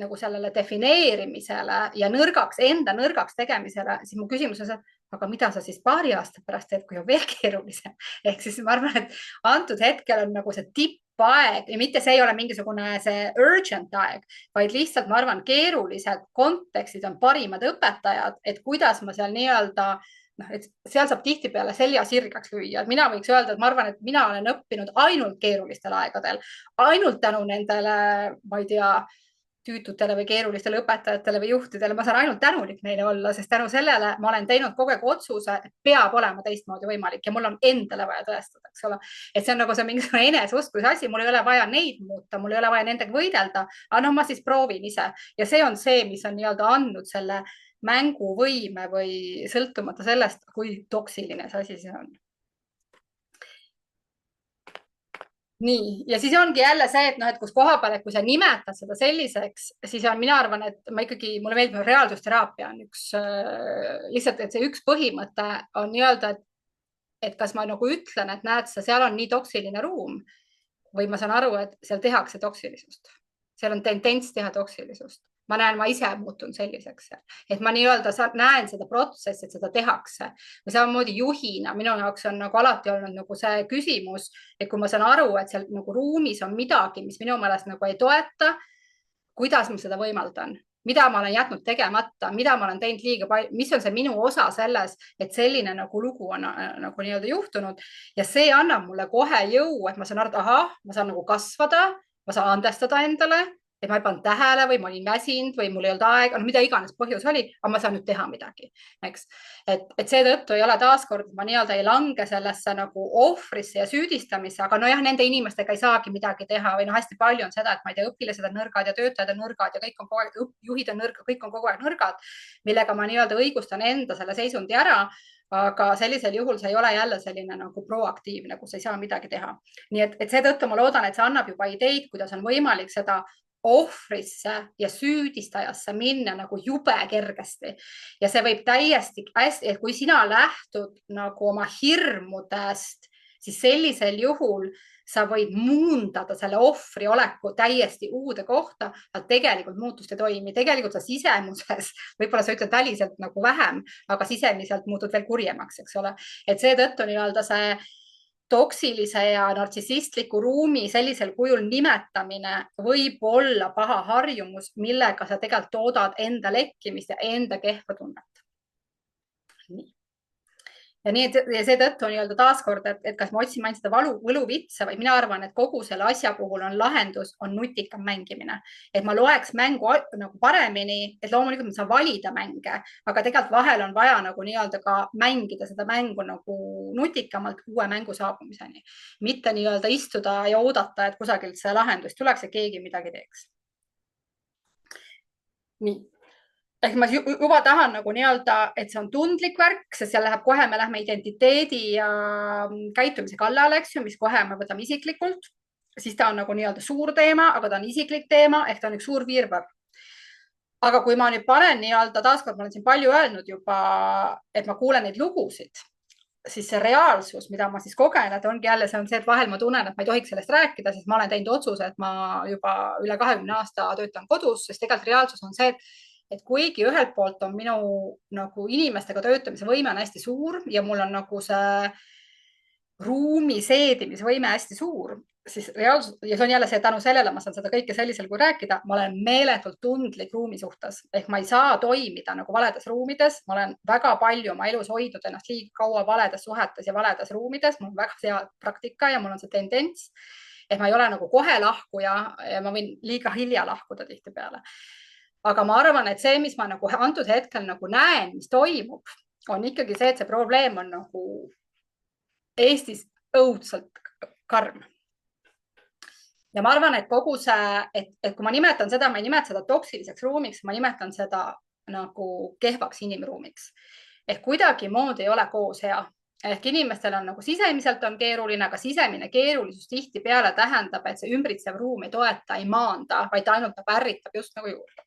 nagu sellele defineerimisele ja enda nõrgaks tegemisele, siis mu küsimus on see, aga mida sa siis paari aasta pärast teed, kui on veel keerulisem. Ehk siis ma arvan, et antud hetkel on nagu see tippaeg ja mitte see ei ole mingisugune see urgent aeg, vaid lihtsalt ma arvan, keerulised kontekstid on parimad õpetajad, et kuidas ma seal nii-öelda et seal saab tihtipeale selja sirgeks lüüa. Mina võiks öelda, et ma arvan, et mina olen õppinud ainult keerulistel aegadel, ainult tänu nendele, ma ei tea, tüütutele või keerulistele õpetajatele või juhtidele, ma saan ainult tänulik neile olla, sest tänu sellele ma olen teinud kogu aeg otsuse, et peab olema teistmoodi võimalik ja mul on endale vaja tõestada, eks ole. Et see on nagu see mingisugune eneseuskuse asi, mul ei ole vaja neid muuta, mul ei ole vaja nendega võidelda, aga noh, ma siis proovin ise ja see on see, mis on nii-öelda andnud selle mänguvõime või sõltumata sellest, kui toksiline see asi see on. Nii, ja siis ongi jälle see, et noh, et kus koha peal, et kui sa nimetad seda selliseks, siis on, mina arvan, et ma ikkagi, mulle meeldib, reaalsusteraapia on üks, lihtsalt, et see üks põhimõte on nii-öelda, et kas ma nagu ütlen, et näed, seal on nii toksiline ruum või ma saan aru, et seal tehakse toksilisust. Seal on tendents teha toksilisust. Ma näen, ma ise muutun selliseks, et ma nii-öelda näen seda protsessi, et seda tehakse. Ja samamoodi juhina minu jaoks on nagu alati olnud nagu see küsimus, et kui ma saan aru, et seal nagu ruumis on midagi, mis minu meelest nagu ei toeta, kuidas ma seda võimaldan, mida ma olen jätnud tegemata, mida ma olen teinud liiga palju, mis on see minu osa selles, et selline nagu lugu on nagu nii-öelda juhtunud ja see annab mulle kohe jõu, et ma saan aru, et ahah, ma saan nagu kasvada, ma saan andestada endale, et ma ei pannud tähele või ma olin väsinud või mul ei olnud aega, mida iganes põhjus oli, aga ma saan nüüd teha midagi, eks. Et seetõttu ei ole taaskord, ma nii-öelda ei lange sellesse nagu ohvrisse ja süüdistamisse, aga nojah, nende inimestega ei saagi midagi teha või noh, hästi palju on seda, et ma ei tea, õpilased on nõrgad ja töötajad on nõrgad ja kõik on kogu aeg, juhid on nõrgad, kõik on kogu aeg nõrgad, millega ma nii-öelda õigustan enda selle seisundi ära. Aga sellisel juhul see ei ole jälle selline nagu proaktiivne, kus ei saa midagi teha. Nii et seetõttu ma loodan, et see annab juba ideid, kuidas on võimalik seda ohvrisse ja süüdistajasse minna nagu jube kergesti ja see võib täiesti hästi, et kui sina lähtud nagu oma hirmudest, siis sellisel juhul sa võid muundada selle ohvri oleku täiesti uude kohta, aga tegelikult muutust ei toimi. Tegelikult sa sisemuses, võib-olla sa ütled väliselt nagu vähem, aga sisemiselt muutud veel kurjemaks, eks ole. Et seetõttu nii-öelda see toksilise ja nartsissistliku ruumi sellisel kujul nimetamine võib olla paha harjumus, millega sa tegelikult toodad enda lekkimist ja enda kehva tunnet. Nii. Ja seetõttu nii-öelda taaskord, et kas ma otsin ainult seda võluvitsa või mina arvan, et kogu selle asja puhul on lahendus, on nutikam mängimine. Et ma loeks mängu nagu paremini, et loomulikult ma saan valida mänge, aga tegelikult vahel on vaja nagu nii-öelda ka mängida seda mängu nagu nutikamalt uue mängu saabumiseni. Mitte nii-öelda istuda ja oodata, et kusagilt see lahendus tuleks ja keegi midagi teeks. Nii. Ehk ma juba tahan nagu nii-öelda, et see on tundlik värk, sest seal läheb kohe, me lähme identiteedi ja käitumise kallale, eks ju, mis kohe me võtame isiklikult. siis ta on nagu nii-öelda suur teema, aga ta on isiklik teema ehk ta on üks suur virvar. aga kui ma nüüd panen nii-öelda, taaskord ma olen siin palju öelnud juba, et ma kuulen neid lugusid, siis see reaalsus, mida ma siis kogen, et ongi jälle, see on see, et vahel ma tunnen, et ma ei tohiks sellest rääkida, sest ma olen teinud otsuse, et ma juba üle 20 aasta töötan kodus, sest tegelikult reaalsus on see, et kuigi ühelt poolt on minu nagu inimestega töötamise võime on hästi suur ja mul on nagu see ruumi seedimisvõime hästi suur, siis reaalsus ja see on jälle see, tänu sellele ma saan seda kõike sellisel kui rääkida, ma olen meeletult tundlik ruumi suhtes ehk ma ei saa toimida nagu valedes ruumides. ma olen väga palju oma elus hoidnud ennast liiga kaua valedes suhetes ja valedes ruumides. mul on väga hea praktika ja mul on see tendents, et ma ei ole nagu kohe lahkuja ja ma võin liiga hilja lahkuda tihtipeale. aga ma arvan, et see, mis ma nagu antud hetkel nagu näen, mis toimub, on ikkagi see, et see probleem on nagu Eestis õudselt karm. ja ma arvan, et kogu see, et kui ma nimetan seda, ma ei nimeta seda toksiliseks ruumiks, ma nimetan seda nagu kehvaks inimruumiks. ehk kuidagimoodi ei ole koos hea. ehk inimestel on nagu sisemiselt on keeruline, aga sisemine keerulisus tihtipeale tähendab, et see ümbritsev ruum ei toeta, ei maanda, vaid ainult nagu ärritab just nagu juurde.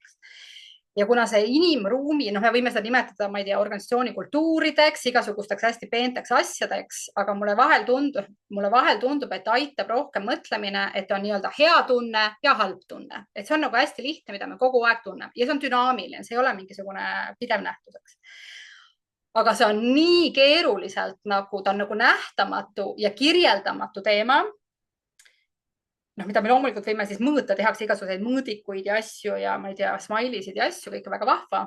ja kuna see inimruumi, noh, me võime seda nimetada, ma ei tea, organisatsiooni kultuurideks, igasugusteks hästi peenteks asjadeks, aga mulle vahel tundub, et aitab rohkem mõtlemine, et on nii-öelda hea tunne ja halb tunne. et see on nagu hästi lihtne, mida me kogu aeg tunneme ja see on dünaamiline, see ei ole mingisugune pidev nähtuseks. aga see on nii keeruliselt nagu, ta on nagu nähtamatu ja kirjeldamatu teema, noh, mida me loomulikult võime siis mõõta, tehakse igasuguseid mõõdikuid ja asju ja ma ei tea, smailisid ja asju, kõike väga vahva,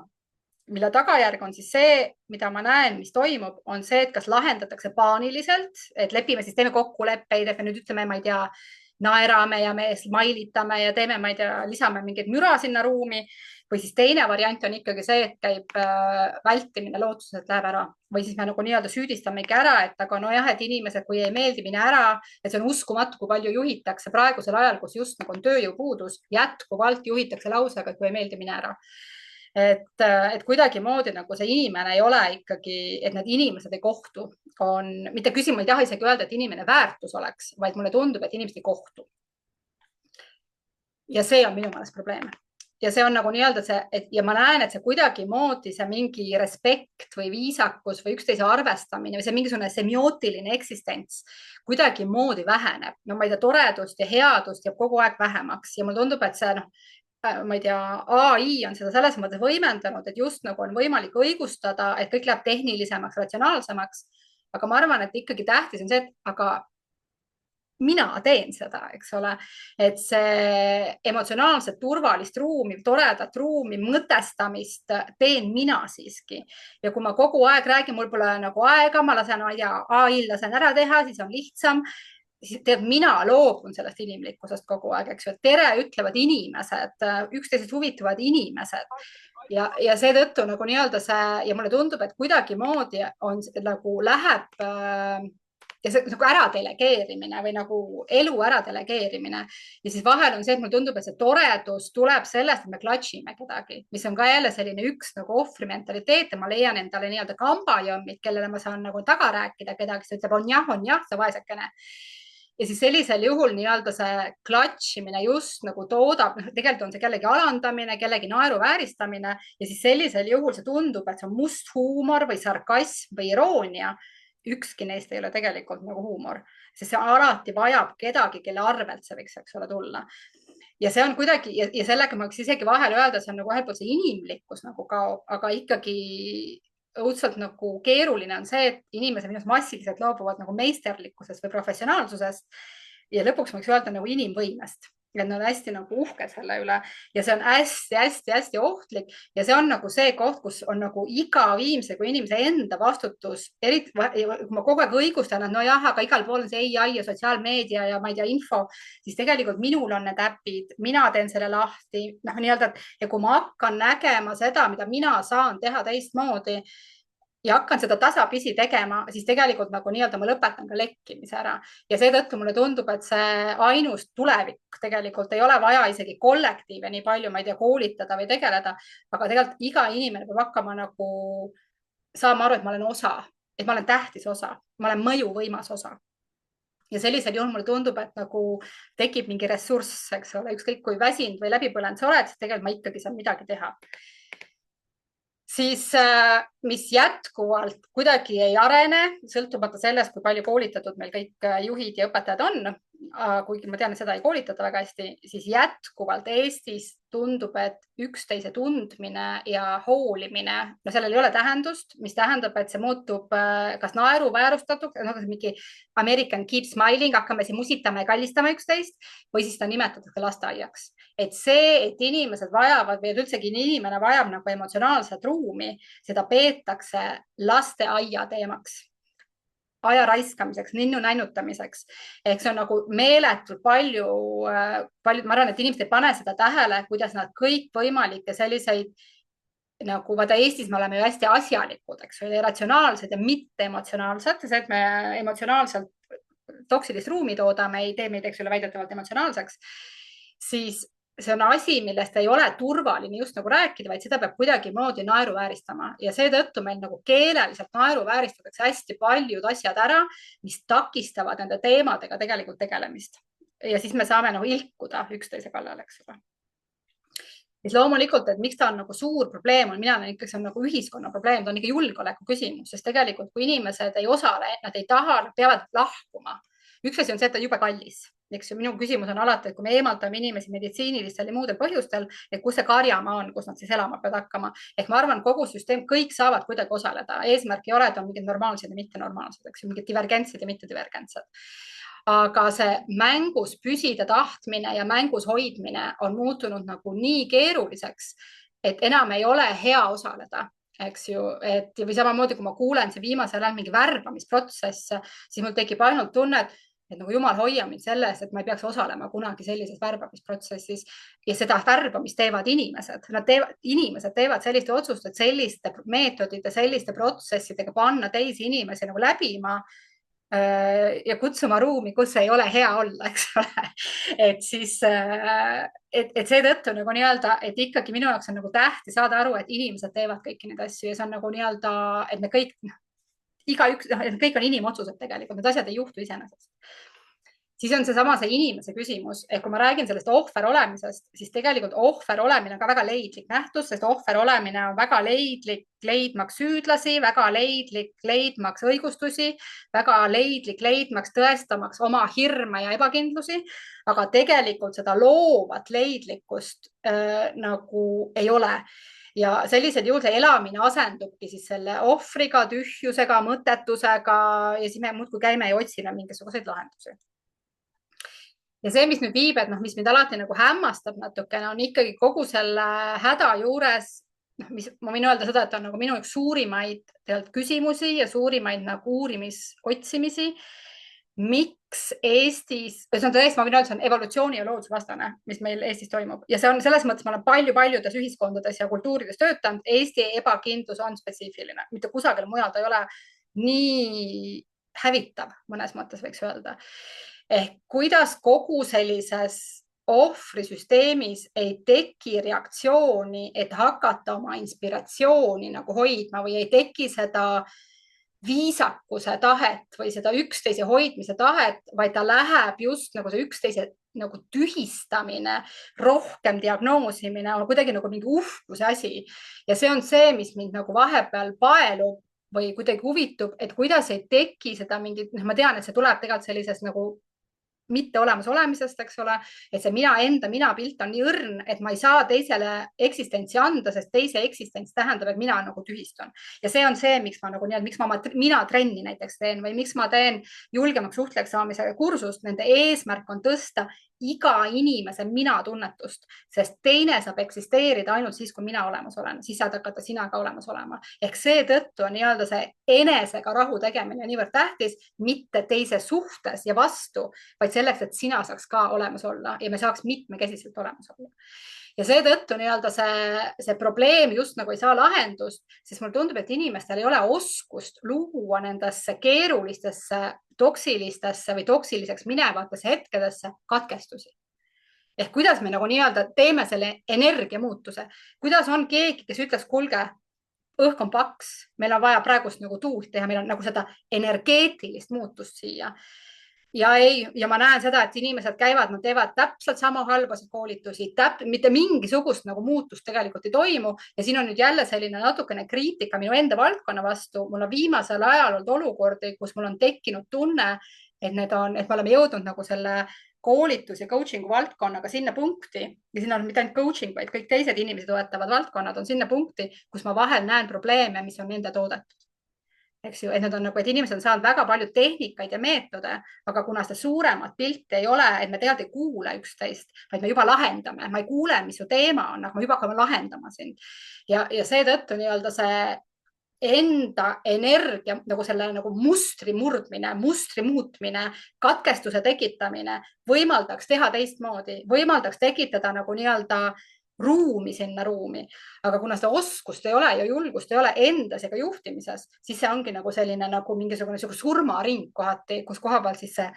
mille tagajärg on siis see, mida ma näen, mis toimub, on see, et kas lahendatakse paaniliselt, et lepime siis, teeme kokkuleppeid, et me nüüd ütleme, ma ei tea, naerame ja me smailitame ja teeme, ma ei tea, lisame mingeid müra sinna ruumi. või siis teine variant on ikkagi see, et käib vältimine lootuses, et läheb ära või siis me nagu nii-öelda süüdistamegi ära, et aga nojah, et inimesed, kui ei meeldi, mine ära, et see on uskumatu, kui palju juhitakse praegusel ajal, kus just nagu on tööjõupuudus, jätkuvalt juhitakse lausega, et kui ei meeldi, mine ära. et kuidagimoodi nagu see inimene ei ole ikkagi, et need inimesed ei kohtu, on mitte küsimus, ei taha isegi öelda, et inimene väärtus oleks, vaid mulle tundub, et inimesed ei kohtu. ja see on minu meelest probleem. ja see on nagu nii-öelda see, et ja ma näen, et see kuidagimoodi see mingi respekt või viisakus või üksteise arvestamine või see mingisugune semiootiline eksistents kuidagimoodi väheneb. no ma ei tea, toredust ja headust jääb kogu aeg vähemaks ja mulle tundub, et see noh, ma ei tea, ai on seda selles mõttes võimendanud, et just nagu on võimalik õigustada, et kõik läheb tehnilisemaks, ratsionaalsemaks. aga ma arvan, et ikkagi tähtis on see, et aga mina teen seda, eks ole, et see emotsionaalselt turvalist ruumi, toredat ruumi, mõtestamist teen mina siiski. ja kui ma kogu aeg räägin, mul pole nagu aega, ma lasen, ma ei tea, ai lasen ära teha, siis on lihtsam. siis tead, mina loobun sellest inimlikkusest kogu aeg, eks ju, et tere ütlevad inimesed, üksteisest huvitavad inimesed ja seetõttu nagu nii-öelda see ja mulle tundub, et kuidagimoodi on nagu läheb ja see nagu ära delegeerimine või nagu elu ära delegeerimine. ja siis vahel on see, et mulle tundub, et see toredus tuleb sellest, et me klatšime kedagi, mis on ka jälle selline üks nagu ohvrimentaliteet ja ma leian endale nii-öelda kambajõmmid, kellele ma saan nagu taga rääkida kedagi, kes ütleb, on jah, sa vaesekene. ja siis sellisel juhul nii-öelda see klatšimine just nagu toodab, tegelikult on see kellegi alandamine, kellegi naeruvääristamine ja siis sellisel juhul see tundub, et see on must huumor või sarkasm või iroonia. Ükski neist ei ole tegelikult nagu huumor, sest see alati vajab kedagi, kelle arvelt see võiks, eks ole, tulla. ja see on kuidagi ja sellega ma võiks isegi vahel öelda, see on nagu ühelt poolt see inimlikkus nagu kaob, aga ikkagi õudselt nagu keeruline on see, et inimesed minust massiliselt loobuvad nagu meisterlikkusest või professionaalsusest ja lõpuks ma võiks öelda nagu inimvõimest. ja nad on hästi nagu uhked selle üle ja see on hästi-hästi-hästi ohtlik ja see on nagu see koht, kus on nagu iga viimse kui inimese enda vastutus, eriti kui ma kogu aeg õigustan, et nojah, aga igal pool on see ai ja sotsiaalmeedia ja ma ei tea, info, siis tegelikult minul on need äpid, mina teen selle lahti, noh, nii-öelda ja kui ma hakkan nägema seda, mida mina saan teha teistmoodi ja hakkan seda tasapisi tegema, siis tegelikult nagu nii-öelda ma lõpetan ka lekkimise ära ja seetõttu mulle tundub, et see ainus tulevik tegelikult ei ole vaja isegi kollektiive nii palju, ma ei tea, koolitada või tegeleda, aga tegelikult iga inimene peab hakkama nagu saama aru, et ma olen osa, et ma olen tähtis osa, ma olen mõjuvõimas osa. ja sellisel juhul mulle tundub, et nagu tekib mingi ressurss, eks ole, ükskõik kui väsinud või läbipõlenud sa oled, siis tegelikult ma ikkagi saan midagi teha. Siis, mis jätkuvalt kuidagi ei arene, sõltumata sellest, kui palju koolitatud meil kõik juhid ja õpetajad on, kuigi ma tean, et seda ei koolitata väga hästi, siis jätkuvalt Eestis tundub, et üksteise tundmine ja hoolimine, no sellel ei ole tähendust, mis tähendab, et see muutub kas naeruväärustatuks, mingi American keep smiling, hakkame siin musitama ja kallistama üksteist või siis seda nimetatakse lasteaiaks. Et see, et inimesed vajavad või üldsegi inimene vajab nagu emotsionaalset ruumi, seda peetakse lasteaia teemaks, aja raiskamiseks, ninnu nännutamiseks. Ehk see on nagu meeletult palju, ma arvan, et inimesed ei pane seda tähele, kuidas nad kõikvõimalikke selliseid nagu vaata Eestis me oleme ju hästi asjalikud, eks ole, ratsionaalsed ja mitte emotsionaalsed. See, et me emotsionaalselt toksilist ruumi toodame, ei tee meid, eks ole, väidetavalt emotsionaalseks. Siis see on asi, millest ei ole turvaline just nagu rääkida, vaid seda peab kuidagimoodi naeruvääristama ja seetõttu meil nagu keeleliselt naeruvääristatakse hästi paljud asjad ära, mis takistavad nende teemadega tegelikult tegelemist. Ja siis me saame nagu ilkuda üksteise kallal, eks ole. Siis loomulikult, et miks ta on nagu suur probleem, mina näen ikkagi, see on nagu ühiskonna probleem, ta on ikka julgeoleku küsimus, sest tegelikult kui inimesed ei osale, nad ei taha, nad peavad lahkuma. Üks asi on see, et ta on jube kallis. Eks ju, minu küsimus on alati, et kui me eemaldame inimesi meditsiinilistel ja muudel põhjustel, et kus see karjamaa on, kus nad siis elama peavad hakkama. Ehk ma arvan, kogu süsteem, kõik saavad kuidagi osaleda. Eesmärk ei ole, et on mingid normaalsed ja mitte normaalsed, eks ju, mingid divergentsed ja mitte divergentsed. Aga see mängus püsida tahtmine ja mängus hoidmine on muutunud nagu nii keeruliseks, et enam ei ole hea osaleda, eks ju, et või samamoodi, kui ma kuulen see viimasel ajal mingi värbamisprotsess, siis mul tekib ainult tunne, et nagu jumal hoia mind selles, et ma ei peaks osalema kunagi sellises värbamisprotsessis ja seda värbamist teevad inimesed. Inimesed teevad sellist otsust, et selliste meetodite, selliste protsessidega panna teisi inimesi nagu läbima ja kutsuma ruumi, kus ei ole hea olla, eks ole. Et siis, et seetõttu nagu nii-öelda, et ikkagi minu jaoks on nagu tähtis saada aru, et inimesed teevad kõiki neid asju ja see on nagu nii-öelda, et me kõik, igaüks, kõik on inimotsused tegelikult, need asjad ei juhtu iseenesest. Siis on seesama see inimese küsimus, et kui ma räägin sellest ohver olemisest, siis tegelikult ohver olemine on ka väga leidlik nähtus, sest ohver olemine on väga leidlik leidmaks süüdlasi, väga leidlik leidmaks õigustusi, väga leidlik leidmaks tõestamaks oma hirme ja ebakindlusi, aga tegelikult seda loovat leidlikkust nagu ei ole. Ja sellisel juhul see elamine asendubki siis selle ohvriga, tühjusega, mõttetusega ja siis me muudkui käime ja otsime mingisuguseid lahendusi. Ja see, mis nüüd viib, et mis mind alati nagu hämmastab natukene, on ikkagi kogu selle häda juures, mis ma võin öelda seda, et on nagu minu üks suurimaid küsimusi ja suurimaid nagu uurimisotsimisi. Miks Eestis, see on tõesti, ma võin öelda, see on evolutsiooni ja loodusvastane, mis meil Eestis toimub ja see on selles mõttes, ma olen paljudes ühiskondades ja kultuurides töötanud. Eesti ebakindlus on spetsiifiline, mitte kusagil mujal ta ei ole nii hävitav, mõnes mõttes võiks öelda. Ehk kuidas kogu sellises ohvrisüsteemis ei teki reaktsiooni, et hakata oma inspiratsiooni nagu hoidma või ei teki seda viisakuse tahet või seda üksteise hoidmise tahet, vaid ta läheb just nagu see üksteise nagu tühistamine, rohkem diagnoosimine, kuidagi nagu mingi uhkuse asi. Ja see on see, mis mind nagu vahepeal paelub või kuidagi huvitub, et kuidas ei teki seda mingit, ma tean, et see tuleb tegelikult sellisest nagu mitte olemas olemisest, eks ole, et see mina pilt on nii õrn, et ma ei saa teisele eksistentsi anda, sest teise eksistents tähendab, et mina nagu tühistun. Ja see on see, miks ma nagu miks mina trenni näiteks teen või miks ma teen julgemaks suhtlejaks saamise kursust. Nende eesmärk on tõsta iga inimese mina tunnetust, sest teine saab eksisteerida ainult siis, kui mina olemas olen, siis saad hakata sina ka olemas olema. Ehk seetõttu on nii-öelda see enesega rahu tegemine niivõrd tähtis, mitte teise suhtes ja vastu, vaid selleks, et sina saaks ka olemas olla ja me saaks mitmekesiselt olemas olla. Ja seetõttu nii-öelda see probleem just nagu ei saa lahendust, sest mulle tundub, et inimestel ei ole oskust luua nendesse keerulistesse, toksilistesse või toksiliseks minevatesse hetkedesse katkestusi. Ehk kuidas me nagu nii-öelda teeme selle energiamuutuse, kuidas on keegi, kes ütleks, kuulge, õhk on paks, meil on vaja praegust nagu tuult teha, meil on nagu seda energeetilist muutust siia. ja ma näen seda, et inimesed käivad, nad teevad täpselt sama halbasid koolitusi, mitte mingisugust nagu muutust tegelikult ei toimu. Ja siin on nüüd jälle selline natukene kriitika minu enda valdkonna vastu. Mul on viimasel ajal olnud olukordi, kus mul on tekkinud tunne, et me oleme jõudnud nagu selle koolitus ja coaching'u valdkonnaga sinna punkti ja siin on mitte ainult coaching, vaid kõik teised inimesi toetavad valdkonnad on sinna punkti, kus ma vahel näen probleeme, mis on nende toodetud. Eks ju, et need on nagu, et inimesed on saanud väga palju tehnikaid ja meetode, aga kuna seda suuremat pilti ei ole, et me tegelikult ei kuule üksteist, vaid me juba lahendame, ma ei kuule, mis su teema on, aga me juba hakkame lahendama sind. Ja seetõttu nii-öelda see enda energia nagu selle nagu mustri murdmine, mustri muutmine, katkestuse tekitamine võimaldaks teha teistmoodi, võimaldaks tekitada nagu nii-öelda ruumi sinna ruumi, aga kuna seda oskust ei ole ja julgust ei ole endas ega juhtimises, siis see ongi nagu selline nagu mingisugune surmaring kohati, kus koha peal siis see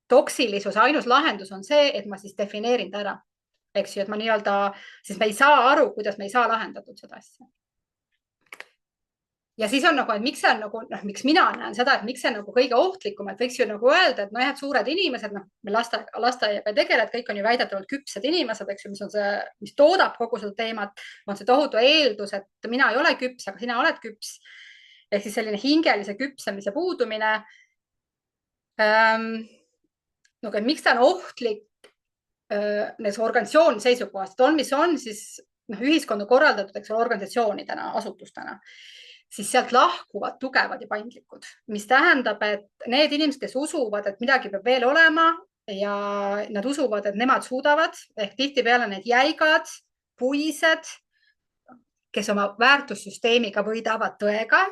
toksilisuse ainus lahendus on see, et ma siis defineerin ta ära, eks ju, et ma nii-öelda, siis me ei saa aru, kuidas me ei saa lahendatud seda asja. Ja siis on nagu, et miks see on nagu, miks mina näen seda, et miks see nagu kõige ohtlikum, et võiks ju nagu öelda, et nojah, et suured inimesed, me lasteaiaga ei tegele, et kõik on ju väidetavalt küpsed inimesed, eks ju, mis on see, mis toodab kogu seda teemat, on see tohutu eeldus, et mina ei ole küps, aga sina oled küps. Ehk siis selline hingelise küpsemise puudumine. No, miks ta on ohtlik organisatsiooni seisukohast, on, mis on siis ühiskonda korraldatud, eks ole, organisatsioonidena, asutustena, siis sealt lahkuvad tugevad ja paindlikud, mis tähendab, et need inimesed, kes usuvad, et midagi peab veel olema ja nad usuvad, et nemad suudavad, ehk tihtipeale need jäigad, puised, kes oma väärtussüsteemiga võidavad tõega,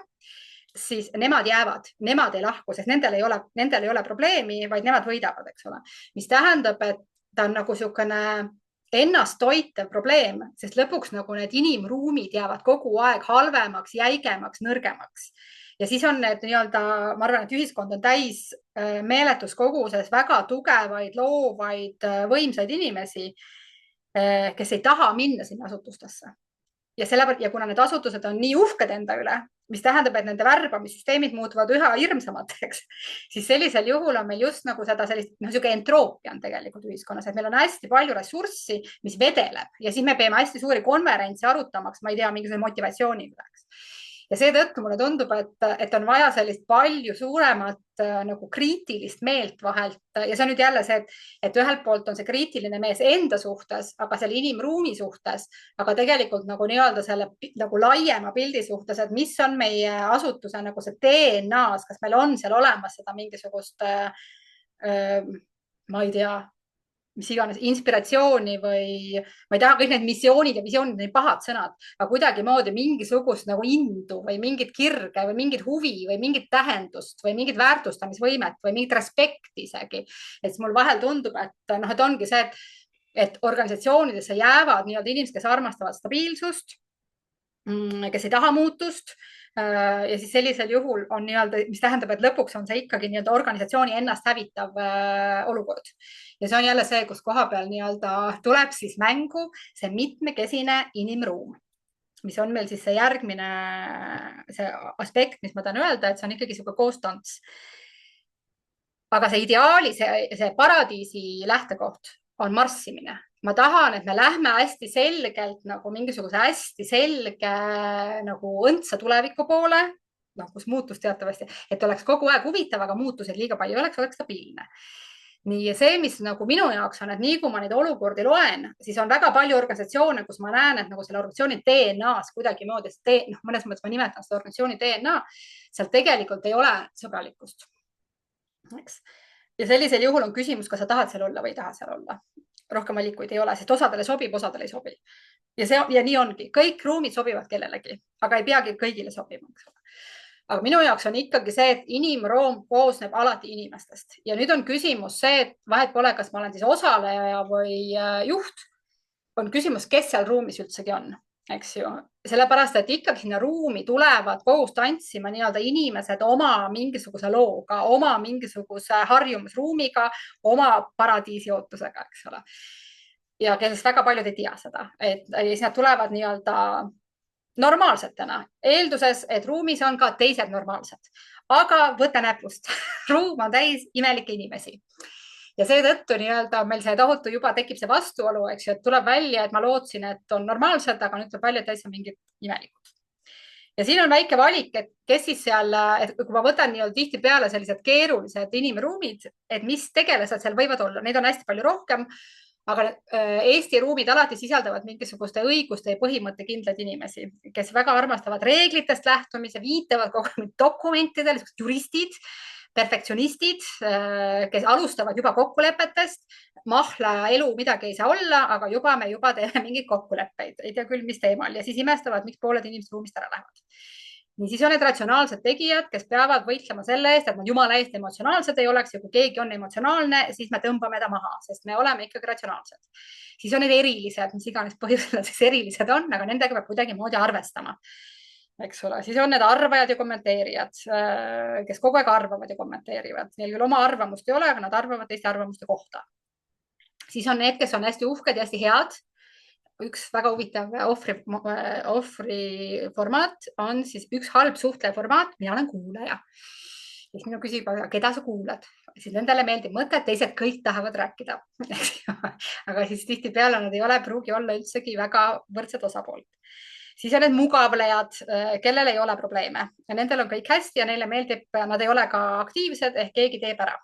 siis nemad jäävad, nemad ei lahku, sest nendel ei ole probleemi, vaid nemad võidavad, eks ole, mis tähendab, et ta on nagu niisugune ennast toitev probleem, sest lõpuks nagu need inimruumid jäävad kogu aeg halvemaks, jäigemaks, nõrgemaks. Ja siis on need nii-öelda, ma arvan, et ühiskond on täis meeletus koguses väga tugevaid, loovaid, võimsaid inimesi, kes ei taha minna sinna asutustesse. Ja kuna need asutused on nii uhked enda üle, mis tähendab, et nende värbamissüsteemid muutuvad üha hirmsamateks, siis sellisel juhul on meil just nagu seda sellist, niisugune entroopia on tegelikult ühiskonnas, et meil on hästi palju ressurssi, mis vedeleb ja siis me peame hästi suuri konverentse arutamaks, ma ei tea, mingisuguse motivatsiooni üleks. Ja seetõttu mulle tundub, et on vaja sellist palju suuremat nagu kriitilist meelt vahelt ja see on nüüd jälle see, et ühelt poolt on see kriitiline mees enda suhtes, aga selle inimruumi suhtes, aga tegelikult nagu nii-öelda selle nagu laiema pildi suhtes, et mis on meie asutuse nagu see DNA-s, kas meil on seal olemas seda mingisugust, ma ei tea, mis iganes inspiratsiooni või ma ei taha, kõik need missioonid ja visioonid, need pahad sõnad, aga kuidagimoodi mingisugust nagu indu või mingit kirge või mingit huvi või mingit tähendust või mingit väärtustamisvõimet või mingit respekti isegi. Et mul vahel tundub, et ongi see, et organisatsioonidesse jäävad nii-öelda inimesed, kes armastavad stabiilsust, kes ei taha muutust. Ja siis sellisel juhul on nii-öelda, mis tähendab, et lõpuks on see ikkagi nii-öelda organisatsiooni ennast hävitav olukord. Ja see on jälle see, kus koha peal nii-öelda tuleb siis mängu see mitmekesine inimruum, mis on meil siis see järgmine see aspekt, mis ma tahan öelda, et see on ikkagi niisugune koostants. Aga see ideaali, see paradiisi lähtekoht on marssimine. Ma tahan, et me lähme hästi selgelt nagu mingisuguse hästi selge nagu õndsa tuleviku poole, kus muutus teatavasti, et oleks kogu aeg huvitav, aga muutused liiga palju oleks stabiilne. Nii ja see, mis nagu minu jaoks on, et nii kui ma neid olukordi loen, siis on väga palju organisatsioone, kus ma näen, et nagu selle organisatsiooni DNA-s kuidagimoodi, mõnes mõttes ma nimetan seda organisatsiooni DNA, seal tegelikult ei ole sõbralikkust. Eks? Ja sellisel juhul on küsimus, kas sa tahad seal olla või ei taha seal olla. Rohkem valikuid ei ole, sest osadele sobib, osadele ei sobi. Ja nii ongi. Kõik ruumid sobivad kellelegi, aga ei peagi kõigile sobima. Aga minu jaoks on ikkagi see, et inimruum koosneb alati inimestest. Ja nüüd on küsimus see, et vahet pole, kas ma olen siis osaleja või juht, on küsimus, kes seal ruumis üldsegi on. Eks ju, sellepärast, et ikkagi sinna ruumi tulevad koos tantsima nii-öelda inimesed oma mingisuguse looga, oma mingisuguse harjumusruumiga, oma paradiisi ootusega, eks ole. Ja kellest väga paljud ei tea seda, et siis nad tulevad nii-öelda normaalsetena, eelduses, et ruumis on ka teised normaalsed. aga võta näpust ruum on täis imelikke inimesi. Ja seetõttu nii-öelda meil see tohutu juba tekib see vastuolu, eks ju, et tuleb välja, et ma lootsin, et on normaalsed, aga nüüd tuleb välja, et täitsa mingid imelikud. Ja siin on väike valik, et kes siis seal, et kui ma võtan nii-öelda tihtipeale sellised keerulised inimruumid, et mis tegelased seal võivad olla, neid on hästi palju rohkem, aga Eesti ruumid alati sisaldavad mingisuguste õiguste ja põhimõttekindlaid inimesi, kes väga armastavad reeglitest lähtumise, viitavad kogu aeg dokumentidele, juristid, perfektsionistid, kes alustavad juba kokkulepetest, mahla elu midagi ei saa olla, aga me juba teeme mingeid kokkuleppeid, ei tea küll, mis teemal ja siis imestavad, miks pooled inimesed ruumist ära lähevad. Nii siis on need ratsionaalsed tegijad, kes peavad võitlema selle eest, et nad jumala eest emotsionaalsed ei oleks ja kui keegi on emotsionaalne, siis me tõmbame ta maha, sest me oleme ikkagi ratsionaalsed. Siis on need erilised, mis iganes põhjusel nad siis erilised on, aga nendega peab kuidagimoodi arvestama. Eks ole, siis on need arvajad ja kommenteerijad, kes kogu aeg arvavad ja kommenteerivad. Neil küll oma arvamust ei ole, aga nad arvavad teiste arvamuste kohta. Siis on need, kes on hästi uhked ja hästi head. Üks väga huvitav ohvri formaat on siis üks halb suhtleja formaat, mina olen kuulaja. Siis minu küsib, keda sa kuulad? Siis nendele meeldib mõte, et teised kõik tahavad rääkida. Aga siis tihtipeale nad ei ole, pruugi olla üldsegi väga võrdsed osapoolt. Siis on need mugavlejad, kellel ei ole probleeme ja nendel on kõik hästi ja neile meeldib, nad ei ole ka aktiivsed ehk keegi teeb ära.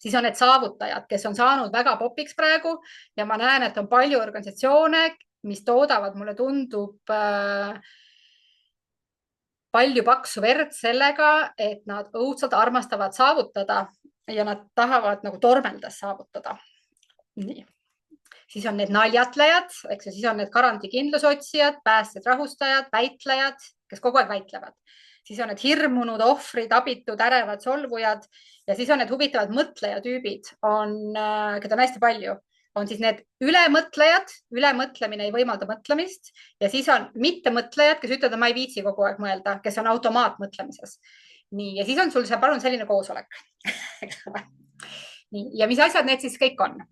Siis on need saavutajad, kes on saanud väga popiks praegu ja ma näen, et on palju organisatsioone, mis toodavad, mulle tundub, palju paksu verd sellega, et nad õudselt armastavad saavutada ja nad tahavad nagu tormeldes saavutada. Nii. Siis on need naljatlejad, eks siis on need garantikindlusotsijad, päästjad, rahustajad, väitlejad, kes kogu aeg väitlevad. Siis on need hirmunud ohvrid, abitud, ärevad, solvujad ja siis on need huvitavad mõtlejatüübid, keda on hästi palju. On siis need ülemõtlejad, ülemõtlemine ei võimalda mõtlemist ja siis on mittemõtlejad, kes ütlevad, et ma ei viitsi kogu aeg mõelda, kes on automaatmõtlemises. Nii, ja siis on sul palun selline koosolek. Nii, ja mis asjad need siis kõik on?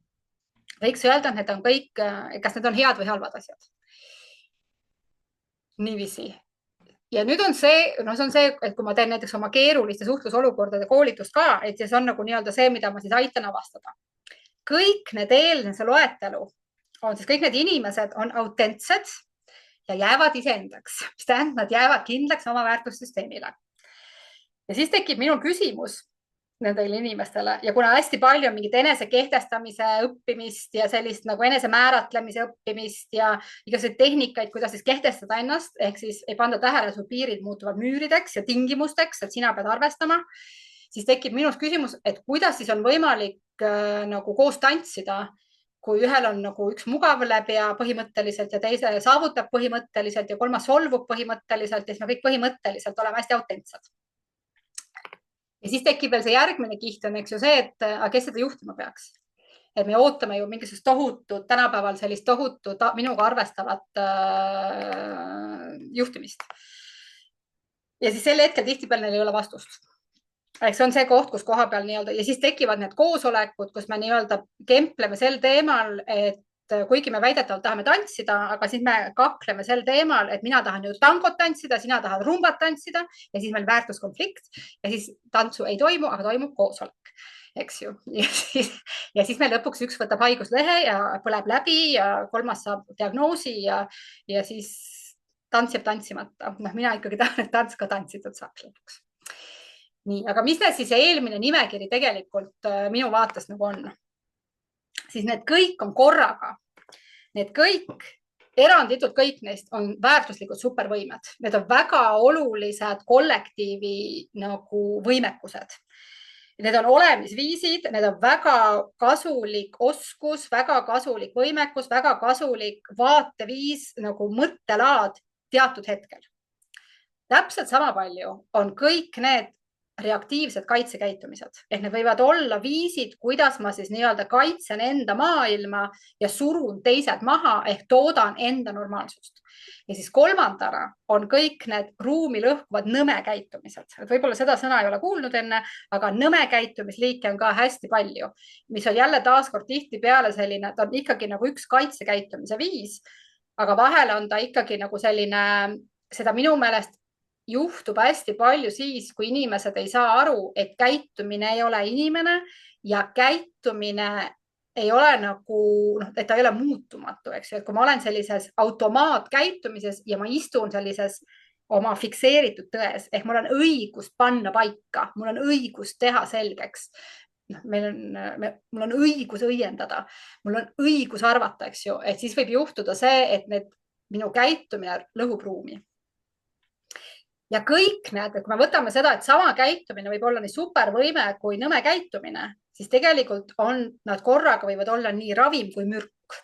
Võiks öelda, et need on kõik, kas need on head või halvad asjad. Niiviisi. Ja nüüd on see, et kui ma teen näiteks oma keeruliste suhtlusolukordade koolitust ka, et siis on nagu nii-öelda see, mida ma siis aitan avastada. Kõik need eelnese loetelu on siis kõik need inimesed on autentsed ja jäävad iseendaks, mis tähendab, nad jäävad kindlaks oma väärtussüsteemile. Ja siis tekib minul küsimus nendele inimestele ja kuna hästi palju on mingit enesekehtestamise õppimist ja sellist nagu enesemääratlemise õppimist ja igasuguseid tehnikaid, kuidas siis kehtestada ennast, ehk siis ei panda tähele, su piirid muutuvad müürideks ja tingimusteks, et sina pead arvestama, siis tekib minus küsimus, et kuidas siis on võimalik nagu koos tantsida, kui ühel on nagu üks mugavleb põhimõtteliselt ja teise saavutab põhimõtteliselt ja kolmas solvub põhimõtteliselt ja siis me kõik põhimõtteliselt oleme hästi autentsed. Ja siis tekib veel see järgmine kiht on, eks ju see, et kes seda juhtima peaks. Et me ootame ju mingisugust tohutut, tänapäeval sellist tohutut minuga arvestavat juhtimist. Ja siis sel hetkel tihtipeale neil ei ole vastust. See on see koht, kus koha peal nii-öelda ja siis tekivad need koosolekud, kus me nii-öelda kempleme sel teemal, et kuigi me väidetavalt tahame tantsida, aga siis me kakleme sel teemal, et mina tahan ju tangot tantsida, sina tahad rumbat tantsida ja siis meil väärtuskonflikt ja siis tantsu ei toimu, aga toimub koosolek, eks ju. Ja siis meil lõpuks üks võtab haiguslehe ja põleb läbi ja kolmas saab diagnoosi ja siis tants jääb tantsimata. Mina ikkagi tahan, et tants ka tantsitud saaks lõpuks. Nii, aga mis need siis eelmine nimekiri tegelikult minu vaatest nagu on? Siis need kõik on korraga. Need kõik, eranditult kõik neist on väärtuslikud supervõimed. Need on väga olulised kollektiivi nagu võimekused. Need on olemisviisid, need on väga kasulik oskus, väga kasulik võimekus, väga kasulik vaateviis nagu mõttelaad teatud hetkel. Täpselt sama palju on kõik need reaktiivsed kaitsekäitumised, ehk need võivad olla viisid, kuidas ma siis nii-öelda kaitsen enda maailma ja surun teised maha ehk toodan enda normaalsust. Ja siis kolmandana on kõik need ruumi lõhkuvad nõme käitumised. Võib-olla seda sõna ei ole kuulnud enne, aga nõme käitumisliike on ka hästi palju, mis on jälle taaskord tihtipeale selline, ta on ikkagi nagu üks kaitsekäitumise viis, aga vahel on ta ikkagi nagu selline, seda minu meelest juhtub hästi palju siis, kui inimesed ei saa aru, et käitumine ei ole inimene ja käitumine ei ole nagu, et ta ei ole muutumatu, eks ju, et kui ma olen sellises automaatkäitumises ja ma istun sellises oma fikseeritud tões ehk mul on õigus panna paika, mul on õigus teha selgeks. Mul on õigus õiendada, mul on õigus arvata, eks ju, et siis võib juhtuda see, et minu käitumine lõhub ruumi. Ja kõik need, kui me võtame seda, et sama käitumine võib olla nii supervõime kui nõme käitumine, siis tegelikult nad korraga võivad olla nii ravim kui mürk,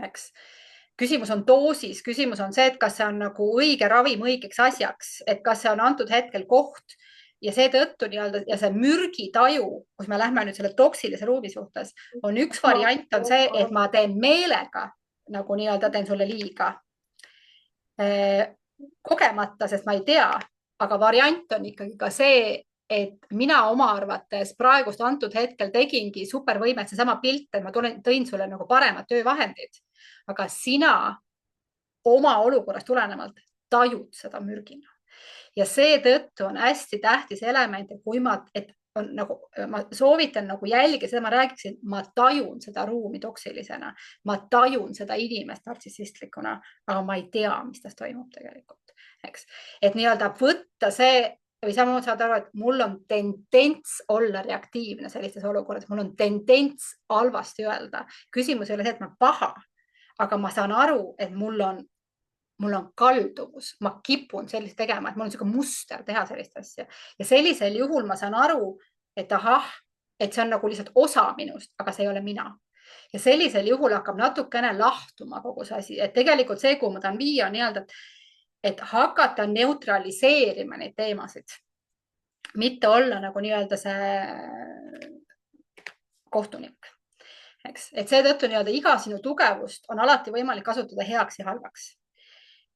eks. Küsimus on doosis, küsimus on see, et kas see on nagu õige ravim õigeks asjaks, et kas see on antud hetkel koht ja seetõttu nii-öelda ja see mürgitaju, kus me lähme nüüd selle toksilise ruumi suhtes, on üks variant on see, et ma teen meelega nagu nii-öelda teen sulle liiga kogemata, sest ma ei tea, aga variant on ikkagi ka see, et mina oma arvates praegust antud hetkel tegingi supervõimet, seesama pilt, et ma tõin sulle nagu paremad töövahendid, aga sina oma olukorrast tulenevalt tajud seda mürgina. Ja seetõttu on hästi tähtis element, et kui ma soovitan nagu jälgida seda, ma räägiksin, ma tajun seda ruumi toksilisena, ma tajun seda inimest nartsissistlikuna, aga ma ei tea, mis tast toimub tegelikult, eks. Et nii-öelda võtta see või samamoodi saad aru, et mul on tendents olla reaktiivne sellistes olukordades, mul on tendents halvasti öelda. Küsimus ei ole see, et ma paha, aga ma saan aru, et mul on kalduvus, ma kipun sellist tegema, et mul on selline muster teha sellist asja ja sellisel juhul ma saan aru, et ahah, et see on nagu lihtsalt osa minust, aga see ei ole mina. Ja sellisel juhul hakkab natukene lahtuma kogu see asi, et tegelikult see, kuhu ma tahan viia, on nii-öelda, et hakata neutraliseerima neid teemasid, mitte olla nagu nii-öelda see kohtunik. Eks? Et seetõttu nii-öelda iga sinu tugevust on alati võimalik kasutada heaks ja halvaks.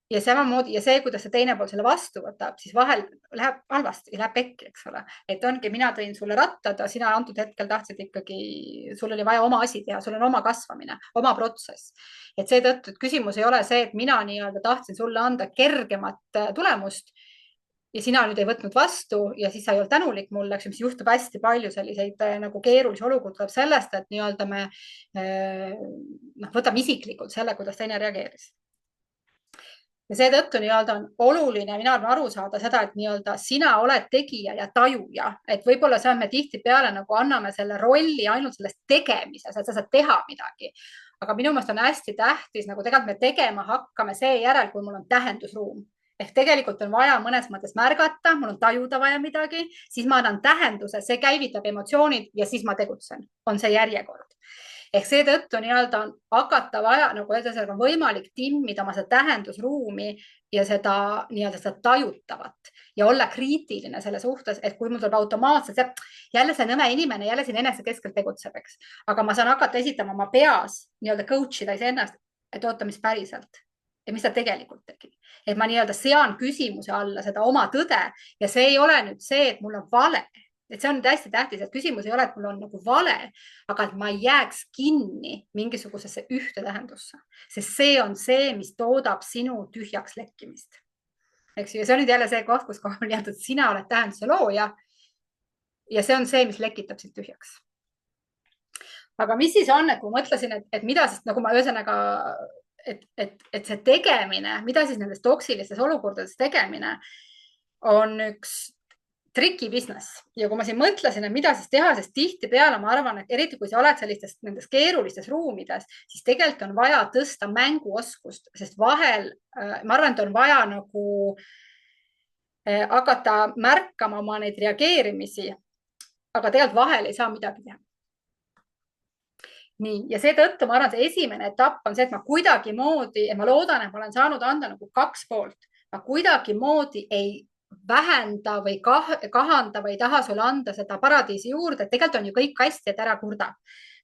Ja samamoodi ja see, kuidas see teine pool selle vastu võtab, siis vahel läheb halvasti, läheb pekki, eks ole. Et ongi, mina tõin sulle rattad, sina antud hetkel tahtsid ikkagi, sul oli vaja oma asi teha, sul on oma kasvamine, oma protsess. Et seetõttu, et küsimus ei ole see, et mina nii-öelda tahtsin sulle anda kergemat tulemust ja sina nüüd ei võtnud vastu ja siis sa ei olnud tänulik mulle, mis juhtub hästi palju selliseid nagu keerulisi olukordi tuleb sellest, et nii-öelda me võtame isiklikult selle, kuidas teine reageeris. Ja seetõttu nii-öelda on oluline mina arvan aru saada seda, et nii-öelda sina oled tegija ja tajuja, et võib-olla see on me tihtipeale nagu anname selle rolli ainult selles tegemises, et sa saad teha midagi. Aga minu meelest on hästi tähtis, nagu tegelikult me tegema hakkame seejärel, kui mul on tähendusruum. Ehk tegelikult on vaja mõnes mõttes märgata, mul on tajuda vaja midagi, siis ma annan tähenduse, see käivitab emotsioonid ja siis ma tegutsen, on see järjekord. Ehk seetõttu nii-öelda on hakata vaja, nagu öeldakse, on võimalik timmida oma seda tähendusruumi ja seda nii-öelda seda tajutavat ja olla kriitiline selle suhtes, et kui mul tuleb automaatselt, jälle see nõme inimene jälle siin enesekeskelt tegutseb, eks. Aga ma saan hakata esitama oma peas nii-öelda coach ida iseennast, et oota, mis päriselt ja mis ta tegelikult tegi. Et ma nii-öelda sean küsimuse alla seda oma tõde ja see ei ole nüüd see, et mul on vale. Et see on hästi tähtis, et küsimus ei ole, et mul on nagu vale, aga et ma ei jääks kinni mingisugusesse ühte tähendusse, sest see on see, mis toodab sinu tühjaks lekkimist. Eks ju, ja see on nüüd jälle see koht, kus on nii-öelda, et sina oled tähenduse looja ja see on see, mis lekitab sind tühjaks. Aga mis siis on, et kui mõtlesin, et mida siis nagu ma ühesõnaga, et see tegemine, mida siis nendes toksilistes olukordades tegemine on üks triki business ja kui ma siin mõtlesin, et mida siis teha, sest tihtipeale ma arvan, et eriti kui sa oled sellistes nendes keerulistes ruumides, siis tegelikult on vaja tõsta mänguoskust, sest vahel ma arvan, et on vaja nagu hakata märkama oma neid reageerimisi, aga tegelikult vahel ei saa midagi teha. Nii, ja seetõttu ma arvan, et see esimene etapp on see, et ma kuidagimoodi, ma loodan, et ma olen saanud anda nagu 2 poolt, ma kuidagimoodi ei vähenda või kahanda või ei taha sulle anda seda paradiisi juurde, et tegelikult on ju kõik hästi, et ära kurda.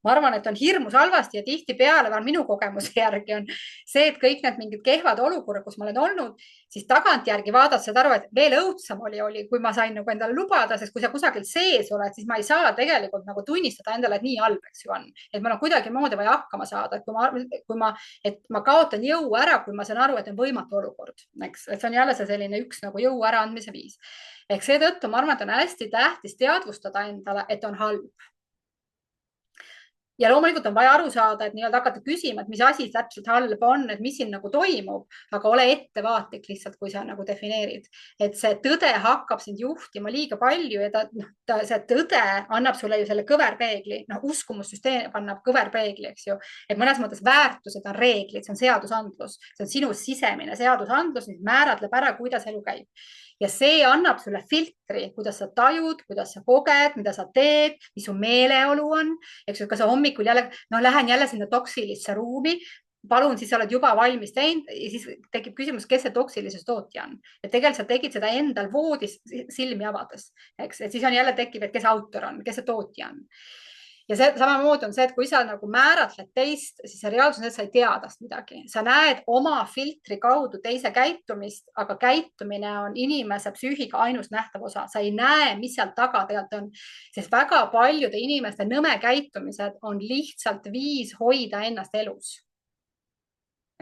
ma arvan, et on hirmus halvasti ja tihtipeale veel minu kogemuse järgi on see, et kõik need mingid kehvad olukorrad, kus ma olen olnud, siis tagantjärgi vaadates saad aru, et veel õudsam oli, kui ma sain nagu endale lubada, sest kui sa kusagil sees oled, siis ma ei saa tegelikult nagu tunnistada endale, et nii halb, eks ju on, et mul on kuidagimoodi vaja hakkama saada, et ma kaotan jõu ära, kui ma saan aru, et on võimatu olukord, eks, et see on jälle see selline üks nagu jõu äraandmise viis. Ehk seetõttu ma arvan, et on hästi tähtis teadvustada endale, et on halb. Ja loomulikult on vaja aru saada, et nii-öelda hakata küsima, et mis asi täpselt halb on, et mis siin nagu toimub, aga ole ettevaatlik lihtsalt, kui sa nagu defineerid, et see tõde hakkab sind juhtima liiga palju ja see tõde annab sulle ju selle kõverpeegli, uskumussüsteem annab kõverpeegli, eks ju, et mõnes mõttes väärtused on reeglid, see on seadusandlus, see on sinu sisemine seadusandlus, mis määratleb ära, kuidas elu käib. Ja see annab sulle filtri, kuidas sa tajud, kuidas sa koged, mida sa teed, mis su meeleolu on, eks ju, kas sa hommikul jälle, lähen jälle sinna toksilisse ruumi, palun, siis sa oled juba valmis teinud ja siis tekib küsimus, kes see toksilises tootja on. Ja tegelikult sa tegid seda endal voodis silmi avades, eks, et siis on jälle tekib, et kes autor on, kes see tootja on. Ja see samamoodi on see, et kui sa nagu määratled teist, siis see reaalsus on, et sa ei tea tast midagi. Sa näed oma filtri kaudu teise käitumist, aga käitumine on inimese psüühika ainus nähtav osa. Sa ei näe, mis seal taga tegelikult on, sest väga paljude inimeste nõme käitumised on lihtsalt viis hoida ennast elus.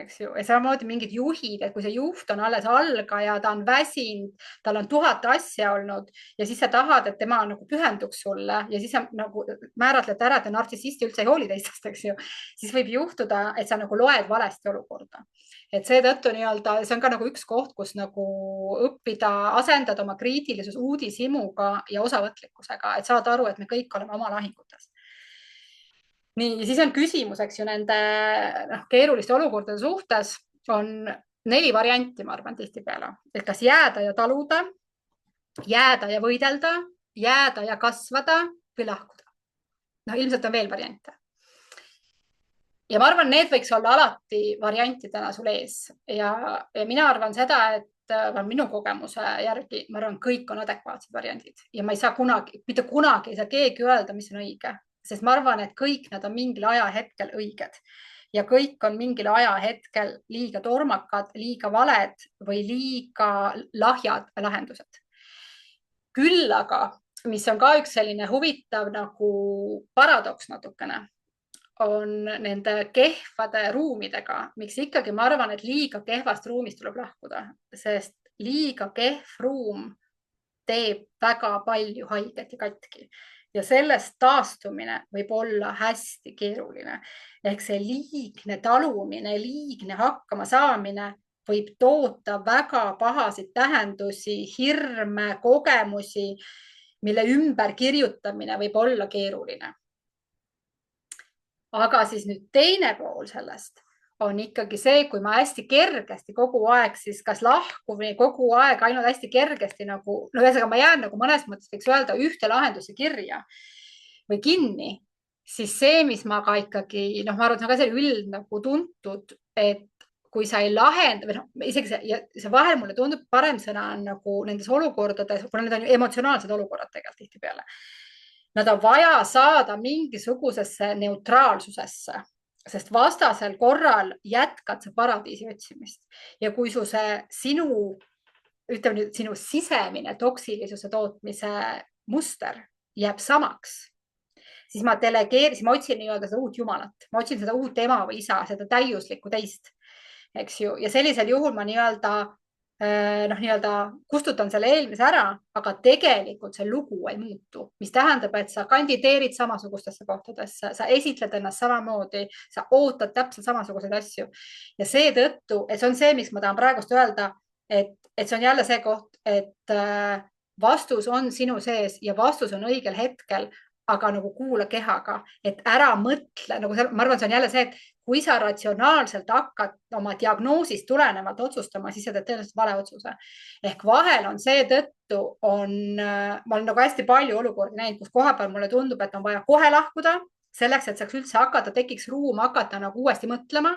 Eks ju, ja samamoodi mingid juhid, et kui see juht on alles algaja, ta on väsinud, tal on 1000 asja olnud ja siis sa tahad, et tema nagu pühenduks sulle ja siis sa nagu määratled ära, et nartsissisti üldse ei hooli teistest, eks ju, siis võib juhtuda, et sa nagu loed valesti olukorda. Et seetõttu nii-öelda see on ka nagu üks koht, kus nagu õppida, asendada oma kriitilisus uudishimuga ja osavõtlikkusega, et saada aru, et me kõik oleme oma lahingutes. Nii, siis on küsimus, eks ju, nende keeruliste olukordade suhtes on 4 varianti, ma arvan, tihtipeale, et kas jääda ja taluda, jääda ja võidelda, jääda ja kasvada või lahkuda. Ilmselt on veel variante. Ja ma arvan, need võiks olla alati variantidena sul ees ja mina arvan seda, et minu kogemuse järgi, ma arvan, kõik on adekvaatsed variandid ja ma ei saa kunagi, mitte kunagi ei saa keegi öelda, mis on õige. Sest ma arvan, et kõik nad on mingil ajahetkel õiged ja kõik on mingil ajahetkel liiga tormakad, liiga valed või liiga lahjad lahendused. Küll aga, mis on ka üks selline huvitav nagu paradoks natukene, on nende kehvade ruumidega, miks ikkagi ma arvan, et liiga kehvast ruumist tuleb lahkuda, sest liiga kehv ruum teeb väga palju haiget ja katki. Ja sellest taastumine võib olla hästi keeruline. Ehk see liigne talumine, liigne hakkama saamine võib toota väga pahasid tähendusi, hirme, kogemusi, mille ümber kirjutamine võib olla keeruline. Aga siis nüüd teine pool sellest on ikkagi see, kui ma hästi kergesti kogu aeg siis kas lahku või kogu aeg ainult hästi kergesti nagu, ühesõnaga ma jään nagu mõnes mõttes võiks öelda ühte lahenduse kirja või kinni, siis see, mis ma ka ikkagi, ma arvan, et see on ka selline üld nagu tuntud, et kui sa ei lahenda või isegi see vahel mulle tundub parem sõna on nagu nendes olukordades, kuna need on ju emotsionaalsed olukorrad tegelikult tihtipeale. Nad on vaja saada mingisugusesse neutraalsusesse, sest vastasel korral jätkad sa paradiisi otsimist. Ja kui sinu sisemine toksilisuse tootmise muster jääb samaks, siis ma otsin nii-öelda seda uut jumalat, ma otsin seda uut ema või isa, seda täiuslikku teist, eks ju. Ja sellisel juhul ma nii-öelda kustutan selle eelmise ära, aga tegelikult see lugu ei muutu, mis tähendab, et sa kandideerid samasugustesse kohtadesse, sa esitled ennast samamoodi, sa ootad täpselt samasuguseid asju ja seetõttu, et see on see, miks ma tahan praegust öelda, et see on jälle see koht, et vastus on sinu sees ja vastus on õigel hetkel, aga nagu kuula kehaga, et ära mõtle, nagu ma arvan, see on jälle see, et kui sa ratsionaalselt hakkad oma diagnoosist tulenevalt otsustama, siis sa teed tõenäoliselt vale otsuse. Ehk vahel on seetõttu ma olen nagu hästi palju olukordi näinud, kus kohapeal mulle tundub, et on vaja kohe lahkuda selleks, et saaks üldse hakata, tekiks ruum hakata nagu uuesti mõtlema.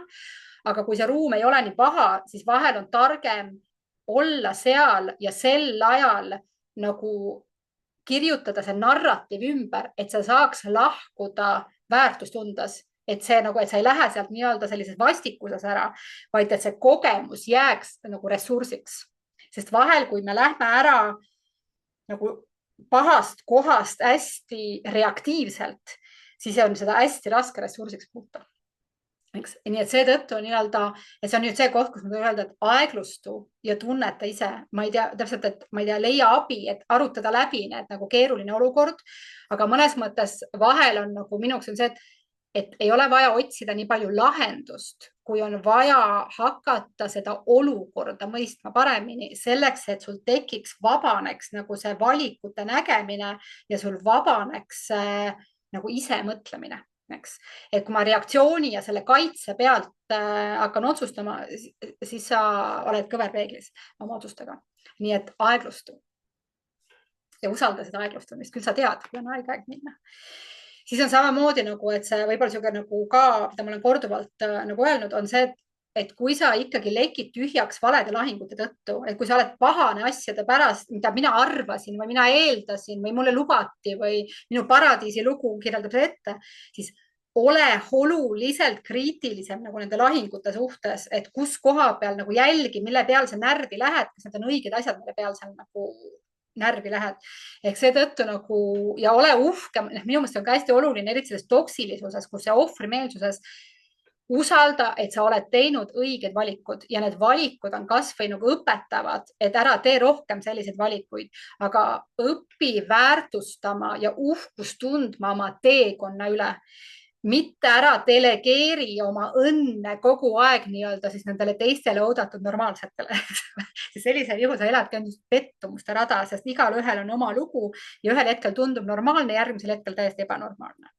Aga kui see ruum ei ole nii paha, siis vahel on targem olla seal ja sel ajal nagu kirjutada see narratiiv ümber, et sa saaks lahkuda väärtustundes, et see nagu, et sa ei lähe sealt nii-öelda sellises vastikuses ära, vaid et see kogemus jääks nagu ressursiks. Sest vahel, kui me lähme ära nagu pahast kohast hästi reaktiivselt, siis on seda hästi raske ressursiks muuta. Eks? Nii et seetõttu nii-öelda, et see on nüüd see koht, kus ma tahan öelda, et aeglustu ja tunneta ise, ma ei tea täpselt, et ma ei tea, leia abi, et arutada läbi need nagu keeruline olukord. Aga mõnes mõttes vahel on nagu minuks on see, et ei ole vaja otsida nii palju lahendust, kui on vaja hakata seda olukorda mõistma paremini selleks, et sul tekiks, vabaneks nagu see valikute nägemine ja sul vabaneks nagu ise mõtlemine. Eks? Et kui ma reaktsiooni ja selle kaitse pealt hakkan otsustama, siis sa oled kõverpeeglis oma otsustega. Nii et aeglustu ja usalda seda aeglustumist, küll sa tead, kui on aeg minna. Siis on samamoodi nagu, et see võib-olla siuke nagu ka, mida ma olen korduvalt nagu öelnud, on see, et kui sa ikkagi lekid tühjaks valede lahingute tõttu, et kui sa oled pahane asjade pärast, mida mina arvasin või mina eeldasin või mulle lubati või minu paradiisi lugu kirjeldab see ette, siis ole oluliselt kriitilisem nagu nende lahingute suhtes, et kus koha peal nagu jälgi, mille peal sa närvi lähed, kas need on õiged asjad, mille peal sa nagu närvi lähed. Ehk seetõttu nagu ja ole uhke, minu meelest on ka hästi oluline, eriti selles toksilisuses, kus see ohvrimeelsuses usalda, et sa oled teinud õiged valikud ja need valikud on kasvõi nagu õpetavad, et ära tee rohkem selliseid valikuid, aga õpi väärtustama ja uhkust tundma oma teekonna üle. Mitte ära delegeeri oma õnne kogu aeg nii-öelda siis nendele teistele oodatud normaalsetele. Sellisel juhul sa eladki ainult pettumuste rada, sest igal ühel on oma lugu ja ühel hetkel tundub normaalne, järgmisel hetkel täiesti ebanormaalne.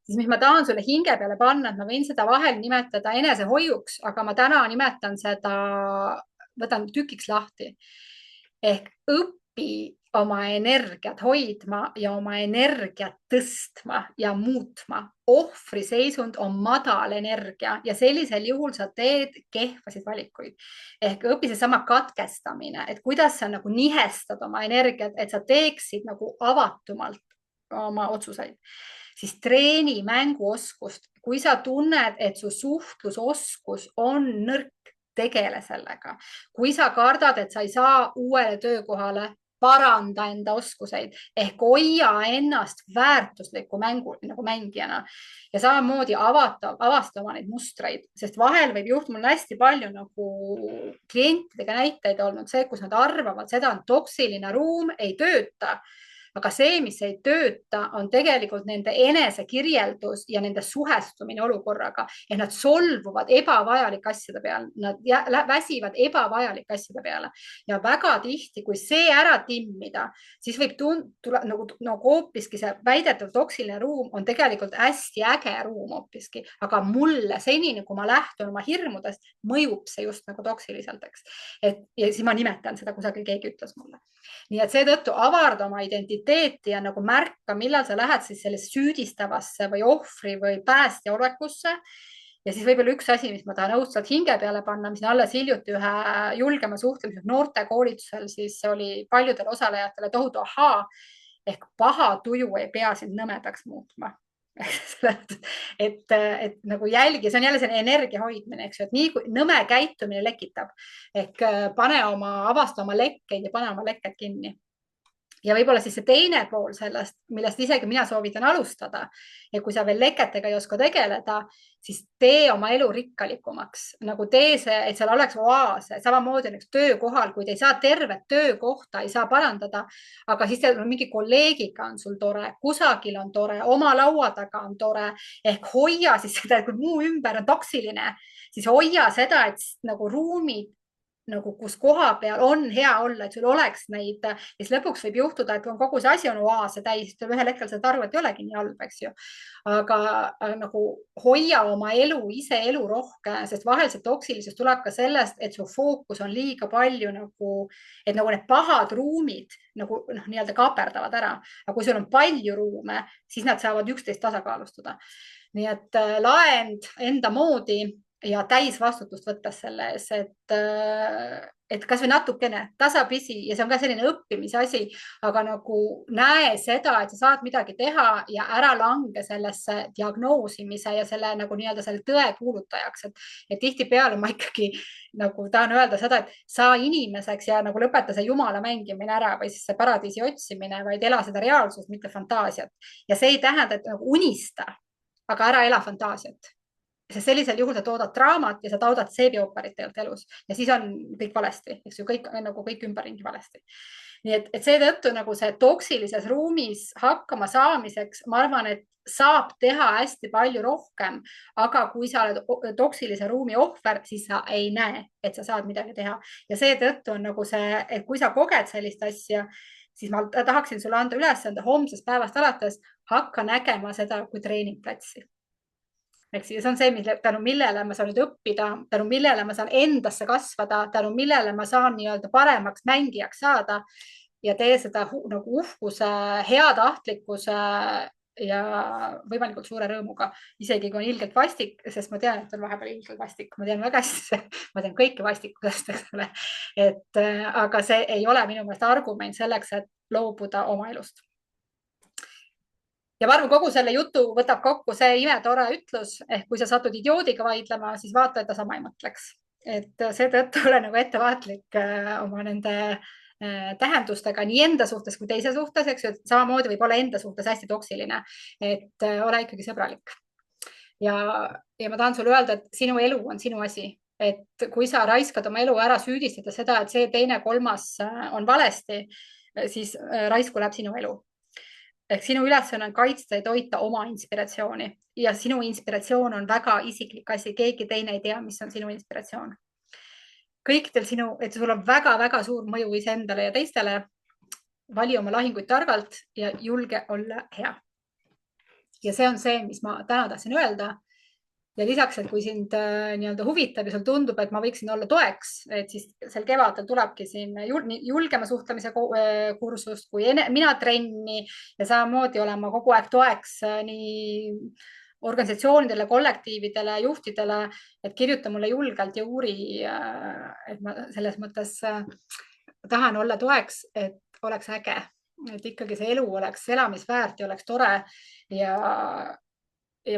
Siis mis ma tahan sulle hinge peale panna, et ma võin seda vahel nimetada enesehoiuks, aga ma täna nimetan seda, võtan tükiks lahti. Ehk õpi oma energiat hoidma ja oma energiat tõstma ja muutma. Ohvriseisund on madal energia ja sellisel juhul sa teed kehvasid valikuid. Ehk õpi seesama katkestamine, et kuidas sa nagu nihestad oma energiat, et sa teeksid nagu avatumalt oma otsuseid. Siis treeni mänguoskust. Kui sa tunned, et su suhtlusoskus on nõrk, tegele sellega. Kui sa kardad, et sa ei saa uuele töökohale, paranda enda oskuseid ehk hoia ennast väärtusliku nagu mängijana ja samamoodi avasta oma neid mustreid, sest vahel võib juhtuda, mul on hästi palju nagu klientidega näiteid olnud see, kus nad arvavad seda, on toksiline ruum, ei tööta. Aga see, mis ei tööta, on tegelikult nende enesekirjeldus ja nende suhestumine olukorraga. Et nad solvuvad ebavajalike asjade peale, nad väsivad ebavajalike asjade peale. Ja väga tihti, kui see ära timmida, siis võib tulla nagu hoopiski see väidetav toksiline ruum on tegelikult hästi äge ruum hoopiski. Aga mulle senini, kui ma lähtun oma hirmudest, mõjub see just nagu toksiliselt, eks. Ja siis ma nimetan seda, kusagil keegi ütles mulle. Nii et seetõttu avarda oma identiteeti ja nagu märka, millal sa lähed siis sellesse süüdistavasse või ohvri või päästja olekusse. Ja siis võib-olla üks asi, mis ma tahan õudselt hinge peale panna, mis on alles hiljuti ühe julgema suhtlemise noorte koolitusel, siis oli paljudele osalejatele tohutu ahaa. Ehk paha tuju ei pea sind nõmedaks muutma. et nagu jälgi, see on jälle selline energia hoidmine, eks ju, et nii kui nõme käitumine lekitab ehk avasta oma lekkeid ja pane oma lekked kinni. Ja võib-olla siis see teine pool sellest, millest isegi mina soovitan alustada ja kui sa veel leketega ei oska tegeleda, siis tee oma elu rikkalikumaks, nagu tee see, et seal oleks oaase, samamoodi näiteks töökohal, kui te ei saa tervet töökohta, ei saa parandada, aga siis mingi kolleegiga on sul tore, kusagil on tore, oma laua taga on tore, ehk hoia siis seda, et kui muu ümber on toksiline, siis hoia seda, et nagu ruumid nagu kus koha peal on hea olla, et sul oleks neid ja siis lõpuks võib juhtuda, et kogu see asi on oaase täis, ühel hetkel saad aru, et ei olegi nii halb, eks ju. Aga nagu hoia oma elu, ise elu rohkem, sest vahel see toksilisus tuleb ka sellest, et su fookus on liiga palju nagu, et nagu need pahad ruumid nagu nii-öelda kaaperdavad ära. Aga kui sul on palju ruume, siis nad saavad üksteist tasakaalustada. Nii et laend enda moodi ja täisvastutust võttes selle ees, et kasvõi natukene tasapisi ja see on ka selline õppimise asi, aga nagu näe seda, et sa saad midagi teha ja ära lange sellesse diagnoosimise ja selle nagu nii-öelda selle tõe kuulutajaks, et tihtipeale ma ikkagi nagu tahan öelda seda, et saa inimeseks ja nagu lõpeta see jumala mängimine ära või siis see paradiisi otsimine, vaid ela seda reaalsust, mitte fantaasiat. ja see ei tähenda, et nagu unista, aga ära ela fantaasiat, sest sellisel juhul sa toodad draamat ja sa toodad seebiooperit tegelikult elus ja siis on kõik valesti, eks ju, kõik nagu kõik ümberringi valesti. nii et seetõttu nagu see toksilises ruumis hakkama saamiseks, ma arvan, et saab teha hästi palju rohkem, aga kui sa oled toksilise ruumi ohver, siis sa ei näe, et sa saad midagi teha ja seetõttu on nagu see, et kui sa koged sellist asja, siis ma tahaksin sulle anda ülesande homsest päevast alates, hakka nägema seda kui treeningplatsi. Eks see on see, tänu millele ma saan nüüd õppida, tänu millele ma saan endasse kasvada, tänu millele ma saan nii-öelda paremaks mängijaks saada ja tee seda nagu uhkuse, heatahtlikkuse ja võimalikult suure rõõmuga, isegi kui on ilgelt vastik, sest ma tean, et on vahepeal ilgelt vastik, ma tean väga hästi, ma tean kõike vastikusest, eks ole. Aga see ei ole minu meelest argument selleks, et loobuda oma elust. ja ma arvan, kogu selle jutu võtab kokku see imetore ütlus, ehk kui sa satud idioodiga vaidlema, siis vaata, et ta sama ei mõtleks. Et seetõttu ole nagu ettevaatlik oma nende tähendustega nii enda suhtes kui teise suhtes, eks ju, et samamoodi võib olla enda suhtes hästi toksiline, et ole ikkagi sõbralik. ja ma tahan sulle öelda, et sinu elu on sinu asi, et kui sa raiskad oma elu ära, süüdistada seda, et see teine, kolmas on valesti, siis raisku läheb sinu elu. Ehk sinu ülesanne on kaitsta ja toita oma inspiratsiooni ja sinu inspiratsioon on väga isiklik asi, keegi teine ei tea, mis on sinu inspiratsioon. Kõikidel sinu, et sul on väga-väga suur mõju iseendale ja teistele. Vali oma lahinguid targalt ja julge olla hea. ja see on see, mis ma täna tahtsin öelda. ja lisaks, et kui sind nii-öelda huvitab ja sul tundub, et ma võiksin olla toeks, et siis sel kevadel tulebki siin julgema suhtlemise kursust kui mina trenni ja samamoodi olen ma kogu aeg toeks nii organisatsioonidele, kollektiividele, juhtidele, et kirjuta mulle julgelt ja uuri, et ma selles mõttes tahan olla toeks, et oleks äge, et ikkagi see elu oleks elamisväärt ja oleks tore ja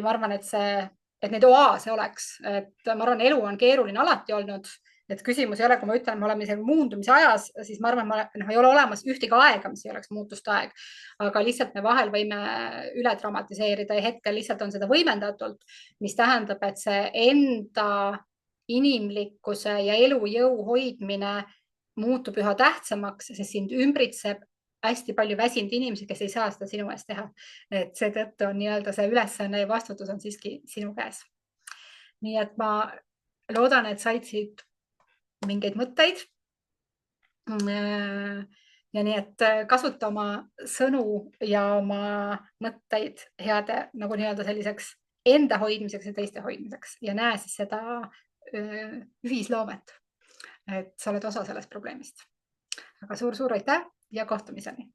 ma arvan, et neid oaase oleks, et ma arvan, elu on keeruline alati olnud, et küsimus ei ole, kui ma ütlen, me oleme isegi muundumise ajas, siis ma arvan, ei ole olemas ühtegi aega, mis ei oleks muutuste aeg, aga lihtsalt me vahel võime üle dramatiseerida ja hetkel lihtsalt on seda võimendatult, mis tähendab, et see enda inimlikkuse ja elujõu hoidmine muutub üha tähtsamaks, sest sind ümbritseb hästi palju väsinud inimesi, kes ei saa seda sinu eest teha. Et seetõttu on nii-öelda see ülesanne ja vastutus on siiski sinu käes. Nii et ma loodan, et said siit mingeid mõtteid. Ja nii, et kasuta oma sõnu ja oma mõtteid heade nagu nii-öelda selliseks enda hoidmiseks ja teiste hoidmiseks ja näe siis seda ühisloomet, et sa oled osa sellest probleemist. Aga suur-suur aitäh ja kohtumiseni!